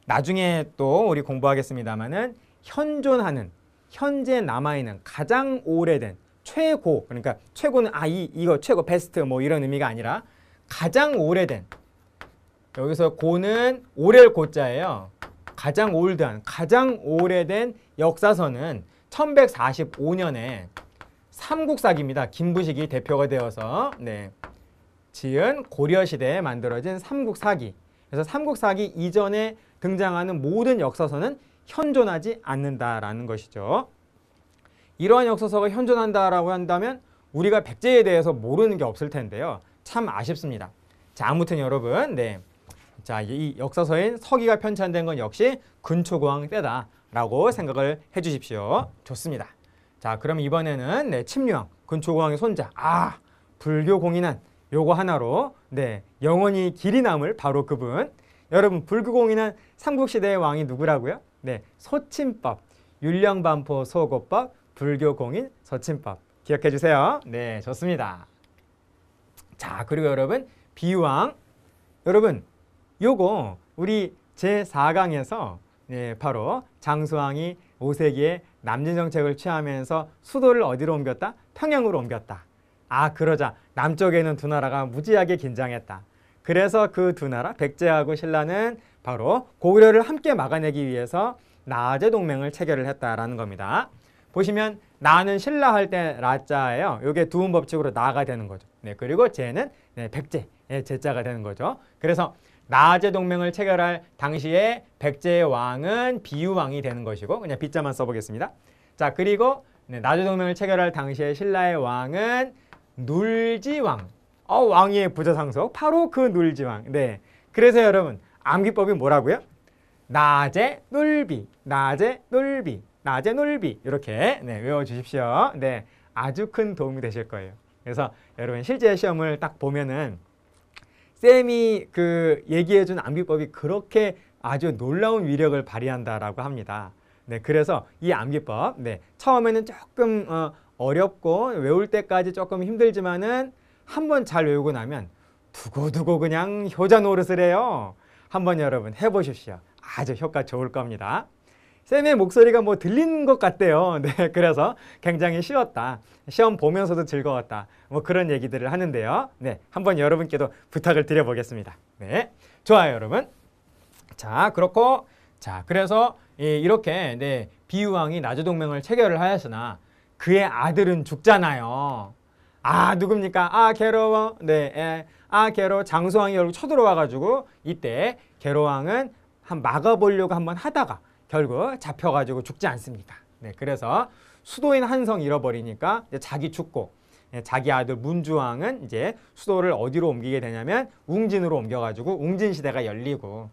나중에 또 우리 공부하겠습니다만은 현존하는, 현재 남아있는 가장 오래된 최고, 그러니까 최고는 이거 최고 베스트 뭐 이런 의미가 아니라 가장 오래된, 여기서 고는 오렐 고자예요. 가장 올드한, 가장 오래된 역사서는 1145년에 삼국사기입니다. 김부식이 대표가 되어서 지은 고려시대에 만들어진 삼국사기. 그래서 삼국사기 이전에 등장하는 모든 역사서는 현존하지 않는다라는 것이죠. 이러한 역사서가 현존한다라고 한다면 우리가 백제에 대해서 모르는 게 없을 텐데요. 참 아쉽습니다. 자, 아무튼 여러분, 자, 이 역사서인 서기가 편찬된 건 역시 근초고왕 때다라고 생각을 해주십시오. 좋습니다. 자, 그럼 이번에는 침류왕, 근초고왕의 손자, 불교 공인한 요거 하나로 영원히 길이 남을 바로 그분. 여러분, 불교 공인한 삼국시대의 왕이 누구라고요? 소침법, 율령반포 소고법, 불교 공인 소침법. 기억해 주세요. 네, 좋습니다. 자, 그리고 여러분, 비유왕. 여러분, 요거 우리 제4강에서 바로 장수왕이 5세기에 남진정책을 취하면서 수도를 어디로 옮겼다? 평양으로 옮겼다. 그러자 남쪽에는 두 나라가 무지하게 긴장했다. 그래서 그 두 나라, 백제하고 신라는 바로 고구려를 함께 막아내기 위해서 나제 동맹을 체결을 했다라는 겁니다. 보시면 나는 신라 할 때 라자예요. 이게 두음 법칙으로 나가 되는 거죠. 그리고 제는 백제, 제자가 되는 거죠. 그래서 나제 동맹을 체결할 당시에 백제의 왕은 비유왕이 되는 것이고, 그냥 비자만 써보겠습니다. 자, 그리고 나제 동맹을 체결할 당시에 신라의 왕은 눌지왕. 왕위의 부자상속, 바로 그 눌지왕. 그래서 여러분, 암기법이 뭐라고요? 나제 눌비, 나제 눌비, 나제 눌비. 이렇게 외워주십시오. 아주 큰 도움이 되실 거예요. 그래서 여러분, 실제 시험을 딱 보면은 쌤이 얘기해준 암기법이 그렇게 아주 놀라운 위력을 발휘한다라고 합니다. 그래서 이 암기법, 처음에는 조금 어렵고 외울 때까지 조금 힘들지만은 한번 잘 외우고 나면 두고두고 그냥 효자 노릇을 해요. 한번 여러분 해보십시오. 아주 효과 좋을 겁니다. 쌤의 목소리가 뭐 들리는 것 같대요. 그래서 굉장히 쉬웠다. 시험 보면서도 즐거웠다. 뭐 그런 얘기들을 하는데요. 한번 여러분께도 부탁을 드려보겠습니다. 좋아요, 여러분. 자, 그렇고, 자, 그래서 이렇게 비유왕이 나주동맹을 체결을 하였으나 그의 아들은 죽잖아요. 누굽니까? 괴로워. 괴로워. 장수왕이 결국 쳐들어와가지고 이때 괴로왕은 막아보려고 한번 하다가 결국 잡혀가지고 죽지 않습니까? 그래서 수도인 한성 잃어버리니까 이제 자기 죽고, 자기 아들 문주왕은 이제 수도를 어디로 옮기게 되냐면 웅진으로 옮겨가지고 웅진 시대가 열리고,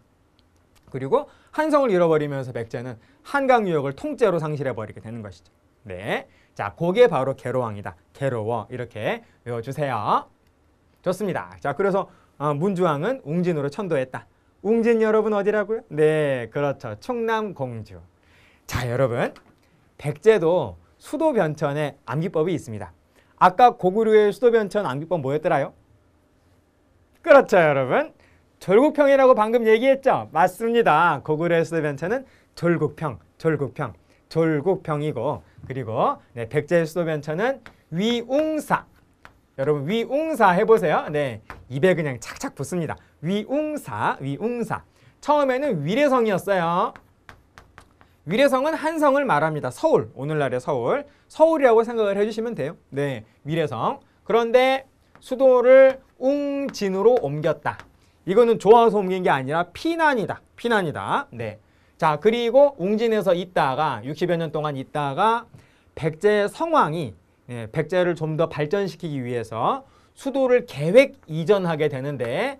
그리고 한성을 잃어버리면서 백제는 한강 유역을 통째로 상실해버리게 되는 것이죠. 자, 그게 바로 괴로왕이다. 괴로워. 이렇게 외워주세요. 좋습니다. 자, 그래서 문주왕은 웅진으로 천도했다. 웅진 여러분 어디라고요? 그렇죠. 충남 공주. 자, 여러분, 백제도 수도 변천에 암기법이 있습니다. 아까 고구려의 수도 변천 암기법 뭐였더라요? 그렇죠, 여러분. 졸국평이라고 방금 얘기했죠? 맞습니다. 고구려의 수도 변천은 졸국평, 졸국평. 졸국평이고 그리고 네, 백제의 수도 변천은 위웅사. 여러분 위웅사 해보세요. 네, 입에 그냥 착착 붙습니다. 위웅사, 위웅사. 처음에는 위례성이었어요. 위례성은 한 성을 말합니다. 서울, 오늘날의 서울. 서울이라고 생각을 해주시면 돼요. 네, 위례성. 그런데 수도를 웅진으로 옮겼다. 이거는 좋아서 옮긴 게 아니라 피난이다. 피난이다. 네. 자, 그리고 웅진에서 있다가 60여 년 동안 있다가 백제 성왕이 백제를 좀 더 발전시키기 위해서 수도를 계획 이전하게 되는데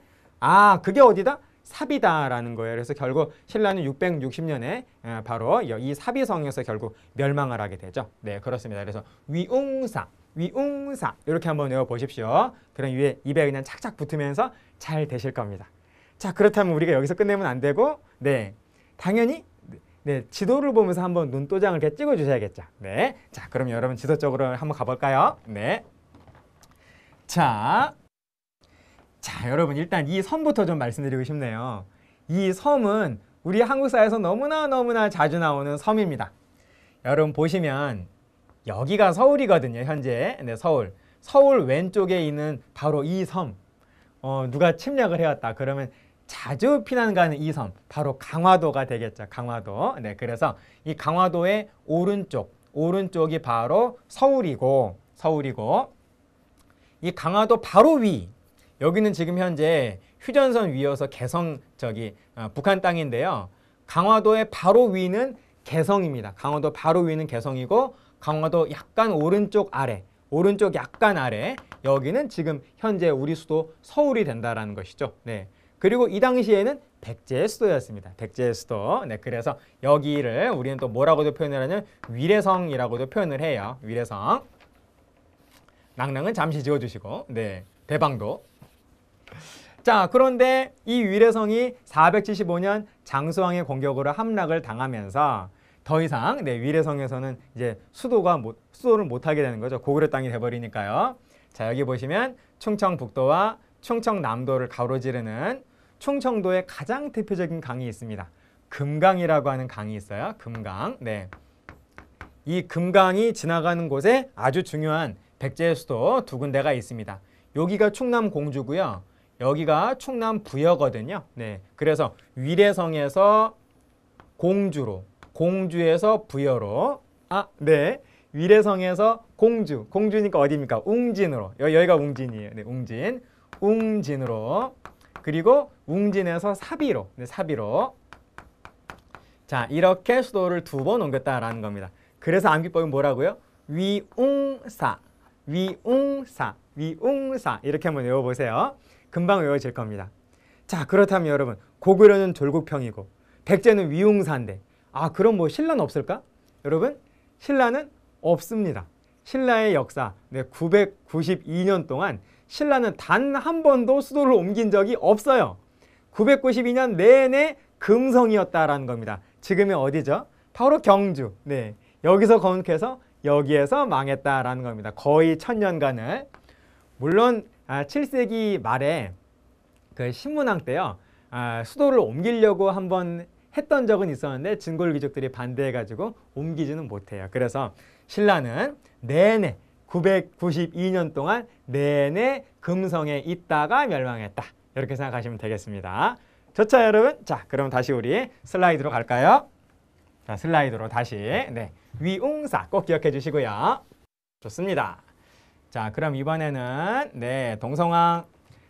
그게 어디다? 사비다라는 거예요. 그래서 결국 신라는 660년에 바로 이 사비성에서 결국 멸망을 하게 되죠. 네, 그렇습니다. 그래서 위웅사, 위웅사 이렇게 한번 외워보십시오. 그럼 입에 그냥 착착 붙으면서 잘 되실 겁니다. 자, 그렇다면 우리가 여기서 끝내면 안 되고 네, 당연히 지도를 보면서 한번 눈도장을 이렇게 찍어주셔야겠죠. 네, 자, 그럼 여러분 지도 쪽으로 한번 가볼까요? 네, 자, 여러분 일단 이 섬부터 좀 말씀드리고 싶네요. 이 섬은 우리 한국사에서 너무나 자주 나오는 섬입니다. 여러분 보시면 여기가 서울이거든요. 현재 네, 서울 왼쪽에 있는 바로 이 섬. 누가 침략을 해왔다 그러면 자주 피난 가는 이 섬, 바로 강화도가 되겠죠. 강화도. 네, 그래서 이 강화도의 오른쪽이 바로 서울이고 이 강화도 바로 위, 여기는 지금 현재 휴전선 위여서 개성 북한 땅인데요. 강화도의 바로 위는 개성입니다. 강화도 바로 위는 개성이고 강화도 약간 오른쪽 약간 아래 여기는 지금 현재 우리 수도 서울이 된다라는 것이죠. 네. 그리고 이 당시에는 백제의 수도였습니다. 백제의 수도. 네, 그래서 여기를 우리는 또 뭐라고도 표현을 하냐면 위례성이라고도 표현을 해요. 위례성. 낭랑은 잠시 지워주시고, 네, 대방도. 자, 그런데 이 위례성이 475년 장수왕의 공격으로 함락을 당하면서 더 이상 위례성에서는 이제 수도를 못하게 되는 거죠. 고구려 땅이 돼버리니까요. 자, 여기 보시면 충청북도와 충청남도를 가로지르는 충청도의 가장 대표적인 강이 있습니다. 금강이라고 하는 강이 있어요. 금강. 네. 이 금강이 지나가는 곳에 아주 중요한 백제의 수도 두 군데가 있습니다. 여기가 충남 공주고요. 여기가 충남 부여거든요. 네. 그래서 위례성에서 공주에서 부여로, 네. 위례성에서 공주니까 어디입니까? 웅진으로. 여기가 웅진이에요. 네, 웅진으로. 그리고 웅진에서 사비로. 네, 사비로. 자, 이렇게 수도를 두 번 옮겼다라는 겁니다. 그래서 암기법은 뭐라고요? 위웅사. 이렇게 한번 외워보세요. 금방 외워질 겁니다. 자, 그렇다면 여러분, 고구려는 졸국평이고 백제는 위웅사인데 그럼 뭐 신라는 없을까? 여러분, 신라는 없습니다. 신라의 역사 992년 동안 신라는 단 한 번도 수도를 옮긴 적이 없어요. 992년 내내 금성이었다라는 겁니다. 지금이 어디죠? 바로 경주. 네, 여기서 건국해서 여기에서 망했다라는 겁니다. 거의 1000년간을. 물론 7세기 말에 그 신문왕 때요, 수도를 옮기려고 한번 했던 적은 있었는데 진골 귀족들이 반대해가지고 옮기지는 못해요. 그래서 신라는 내내 992년 동안 내내 금성에 있다가 멸망했다. 이렇게 생각하시면 되겠습니다. 좋죠, 여러분? 자, 그럼 다시 우리 슬라이드로 갈까요? 자, 슬라이드로 다시. 네, 위웅사 꼭 기억해 주시고요. 좋습니다. 자, 그럼 이번에는 동성왕.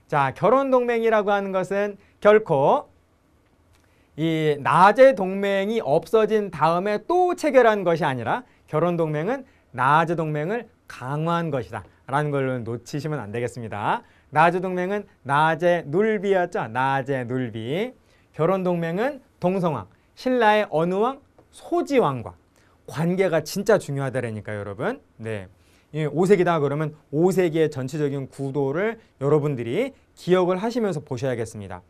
자, 결혼동맹이라고 하는 것은 결코 이 나제 동맹이 없어진 다음에 또 체결한 것이 아니라 결혼동맹은 나제 동맹을 강화한 것이다 라는 걸 놓치시면 안 되겠습니다. 나제 동맹은 나제 눌비였죠. 나제 눌비. 결혼동맹은 동성왕, 신라의 어느 왕? 소지왕과 관계가 진짜 중요하다라니까요, 여러분. 네, 5세기다 그러면 5세기의 전체적인 구도를 여러분들이 기억을 하시면서 보셔야겠습니다.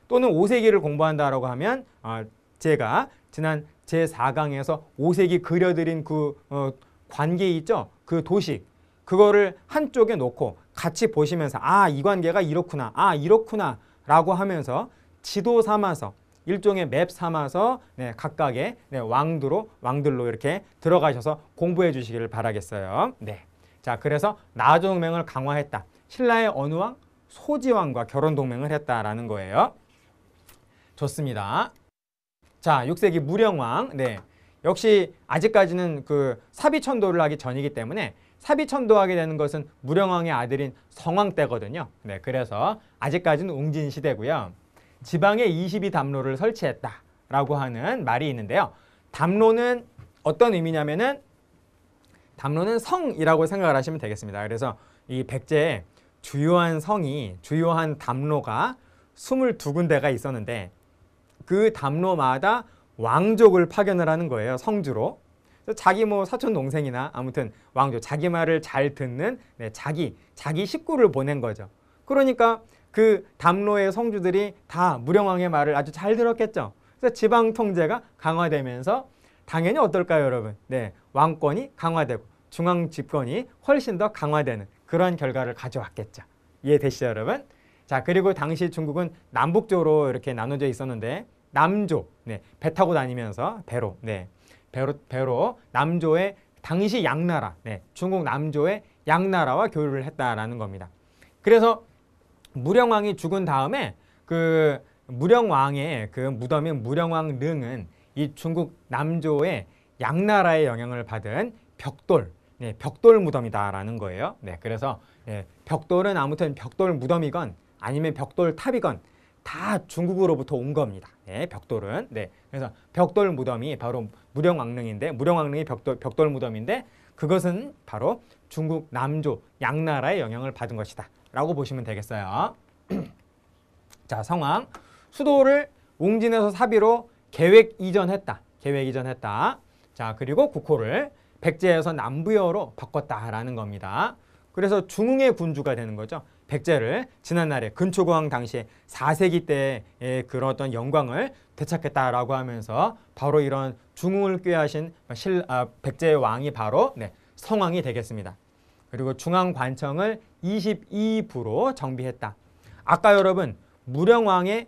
또는 5세기를 공부한다라고 하면 제가 지난 제4강에서 5세기 그려드린 그 관계 있죠? 그 도식, 그거를 한쪽에 놓고 같이 보시면서 이 관계가 이렇구나, 이렇구나 라고 하면서 지도 삼아서 일종의 맵 삼아서 네, 각각의 네, 왕들로 이렇게 들어가셔서 공부해 주시기를 바라겠어요. 네. 자, 그래서 나아조 동맹을 강화했다. 신라의 어느 왕? 소지왕과 결혼 동맹을 했다라는 거예요. 좋습니다. 자, 6세기 무령왕. 네. 역시 아직까지는 그 사비천도를 하기 전이기 때문에 사비천도하게 되는 것은 무령왕의 아들인 성왕 때거든요. 네, 그래서 아직까지는 웅진 시대고요. 지방에 22담로를 설치했다라고 하는 말이 있는데요. 담로는 어떤 의미냐면은 담로는 성이라고 생각을 하시면 되겠습니다. 그래서 이 백제에 주요한 성이, 주요한 담로가 22군데가 있었는데 그 담로마다 왕족을 파견을 하는 거예요. 성주로. 자기 뭐 사촌 동생이나 아무튼 왕족, 자기 말을 잘 듣는 네, 자기 식구를 보낸 거죠. 그러니까 그 담로의 성주들이 다 무령왕의 말을 아주 잘 들었겠죠. 그래서 지방 통제가 강화되면서 당연히 어떨까요, 여러분? 네, 왕권이 강화되고 중앙 집권이 훨씬 더 강화되는 그런 결과를 가져왔겠죠. 이해되시죠, 여러분? 자, 그리고 당시 중국은 남북조로 이렇게 나눠져 있었는데 남조, 네, 배 타고 다니면서 배로, 네, 배로 남조의 당시 양나라, 네, 중국 남조의 양나라와 교류를 했다라는 겁니다. 그래서 무령왕이 죽은 다음에 그 무령왕의 그 무덤인 무령왕 릉은 이 중국 남조의 양나라의 영향을 받은 벽돌, 네, 벽돌 무덤이다라는 거예요. 네, 그래서 네, 벽돌은 아무튼 벽돌 무덤이건 아니면 벽돌 탑이건 다 중국으로부터 온 겁니다. 네, 벽돌은. 네, 그래서 벽돌 무덤이 바로 무령왕릉인데 무령왕릉이 벽돌 무덤인데 그것은 바로 중국 남조 양나라의 영향을 받은 것이다 라고 보시면 되겠어요. 자, 성왕 수도를 웅진에서 사비로 계획 이전했다. 자, 그리고 국호를 백제에서 남부여로 바꿨다라는 겁니다. 그래서 중흥의 군주가 되는 거죠. 백제를 지난날에 근초고왕 당시에 4세기 때의 그런 어떤 영광을 되찾겠다라고 하면서 바로 이런 중흥을 꾀하신 백제의 왕이 바로 네, 성왕이 되겠습니다. 그리고 중앙관청을 22부로 정비했다. 아까 여러분 무령왕의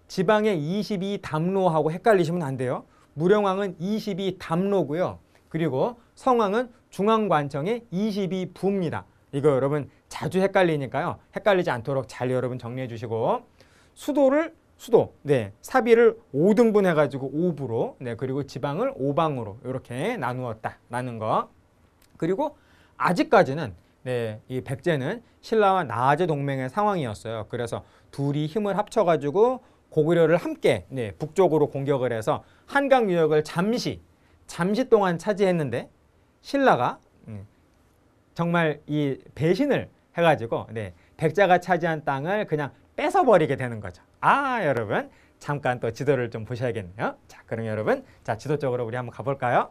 지방의 22담로하고 헷갈리시면 안 돼요. 무령왕은 22담로고요. 그리고 성왕은 중앙관청의 22부입니다. 이거 여러분 자주 헷갈리니까요. 헷갈리지 않도록 잘 여러분 정리해 주시고 수도, 네, 사비를 5등분 해가지고 5부로, 네, 그리고 지방을 5방으로 이렇게 나누었다라는 거. 그리고 아직까지는 네, 이 백제는 신라와 나아제 동맹의 상황이었어요. 그래서 둘이 힘을 합쳐가지고 고구려를 함께 네, 북쪽으로 공격을 해서 한강 유역을 잠시 동안 차지했는데 신라가 정말 이 배신을 해가지고 네, 백제가 차지한 땅을 그냥 뺏어버리게 되는 거죠. 아, 여러분 잠깐 또 지도를 좀 보셔야겠네요. 자, 그럼 여러분 자 지도 쪽으로 우리 한번 가볼까요?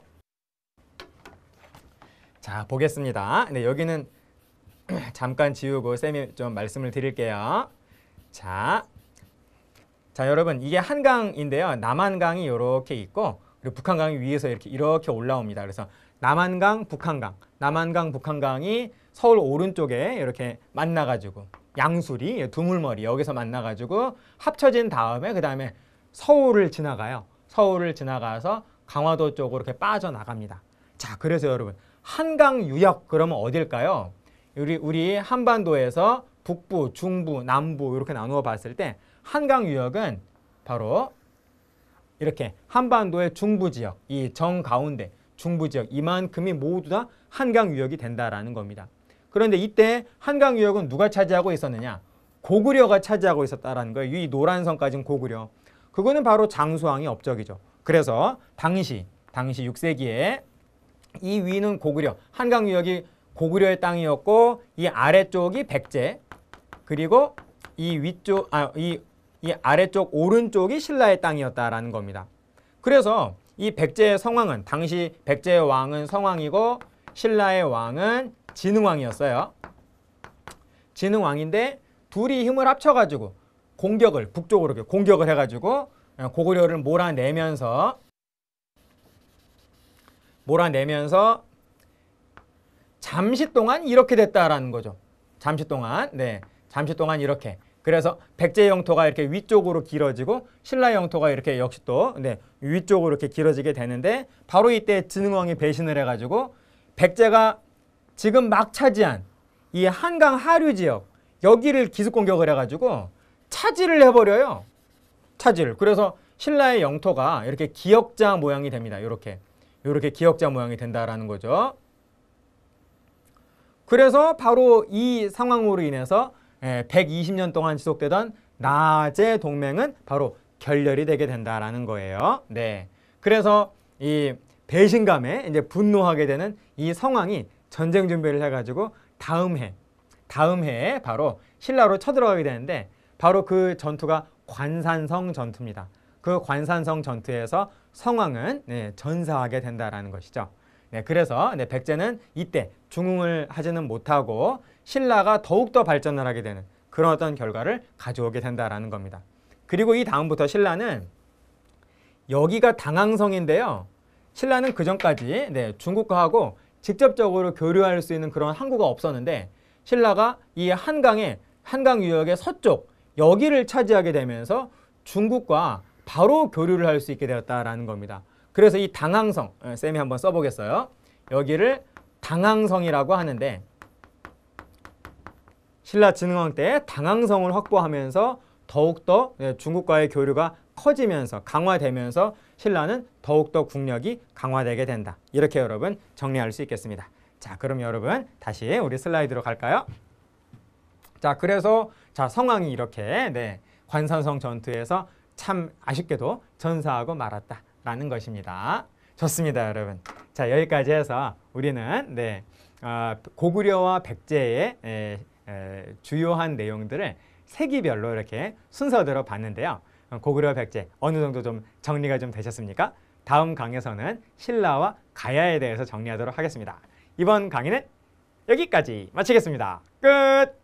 자, 보겠습니다. 네, 여기는 잠깐 지우고 쌤이 좀 말씀을 드릴게요. 자, 여러분 이게 한강인데요. 남한강이 이렇게 있고 그리고 북한강이 위에서 이렇게 올라옵니다. 그래서 남한강, 북한강이 서울 오른쪽에 이렇게 만나가지고 양수리, 두물머리 여기서 만나가지고 합쳐진 다음에 그 다음에 서울을 지나가요. 서울을 지나가서 강화도 쪽으로 이렇게 빠져나갑니다. 자, 그래서 여러분 한강 유역 그러면 어딜까요? 우리 한반도에서 북부, 중부, 남부 이렇게 나누어 봤을 때 한강 유역은 바로 이렇게 한반도의 중부 지역, 이 정가운데 중부 지역 이만큼이 모두 다 한강 유역이 된다라는 겁니다. 그런데 이때 한강 유역은 누가 차지하고 있었느냐? 고구려가 차지하고 있었다라는 거예요. 이 노란 선까지는 고구려. 그거는 바로 장수왕의 업적이죠. 그래서 당시 6세기에 이 위는 고구려, 한강 유역이 고구려의 땅이었고 이 아래쪽이 백제, 그리고 이 위쪽 이 아래쪽 오른쪽이 신라의 땅이었다라는 겁니다. 그래서 이 백제의 성왕은 당시 백제의 왕은 성왕이고 신라의 왕은 진흥왕이었어요. 진흥왕인데 둘이 힘을 합쳐가지고 북쪽으로 공격을 해가지고 고구려를 몰아내면서 잠시 동안 이렇게 됐다라는 거죠. 잠시 동안 이렇게 그래서 백제의 영토가 이렇게 위쪽으로 길어지고 신라의 영토가 이렇게 역시 또 위쪽으로 이렇게 길어지게 되는데 바로 이때 진흥왕이 배신을 해가지고 백제가 지금 막 차지한 이 한강 하류 지역 여기를 기습 공격을 해가지고 차지를 해버려요. 차지를. 그래서 신라의 영토가 이렇게 기역자 모양이 됩니다. 이렇게 기역자 모양이 된다라는 거죠. 그래서 바로 이 상황으로 인해서 120년 동안 지속되던 나제 동맹은 바로 결렬이 되게 된다라는 거예요. 네. 그래서 이 배신감에 이제 분노하게 되는 이 성왕이 전쟁 준비를 해가지고 다음 해에 바로 신라로 쳐들어가게 되는데 바로 그 전투가 관산성 전투입니다. 그 관산성 전투에서 성왕은 전사하게 된다라는 것이죠. 그래서 백제는 이때 중흥을 하지는 못하고 신라가 더욱더 발전을 하게 되는 그런 어떤 결과를 가져오게 된다라는 겁니다. 그리고 이 다음부터 신라는 여기가 당항성인데요. 신라는 그전까지 중국과하고 직접적으로 교류할 수 있는 그런 항구가 없었는데 신라가 이 한강 유역의 서쪽 여기를 차지하게 되면서 중국과 바로 교류를 할 수 있게 되었다라는 겁니다. 그래서 이 당항성, 쌤이 한번 써보겠어요. 여기를 당항성이라고 하는데 신라 진흥왕 때 당항성을 확보하면서 더욱더 중국과의 교류가 커지면서 강화되면서 신라는 더욱더 국력이 강화되게 된다. 이렇게 여러분 정리할 수 있겠습니다. 자, 그럼 여러분 다시 우리 슬라이드로 갈까요? 자, 그래서 성왕이 이렇게 관산성 전투에서 참 아쉽게도 전사하고 말았다라는 것입니다. 좋습니다, 여러분. 자, 여기까지 해서 우리는 고구려와 백제의 주요한 내용들을 세기별로 이렇게 순서대로 봤는데요. 고구려, 백제 어느 정도 좀 정리가 좀 되셨습니까? 다음 강에서는 신라와 가야에 대해서 정리하도록 하겠습니다. 이번 강의는 여기까지 마치겠습니다. 끝!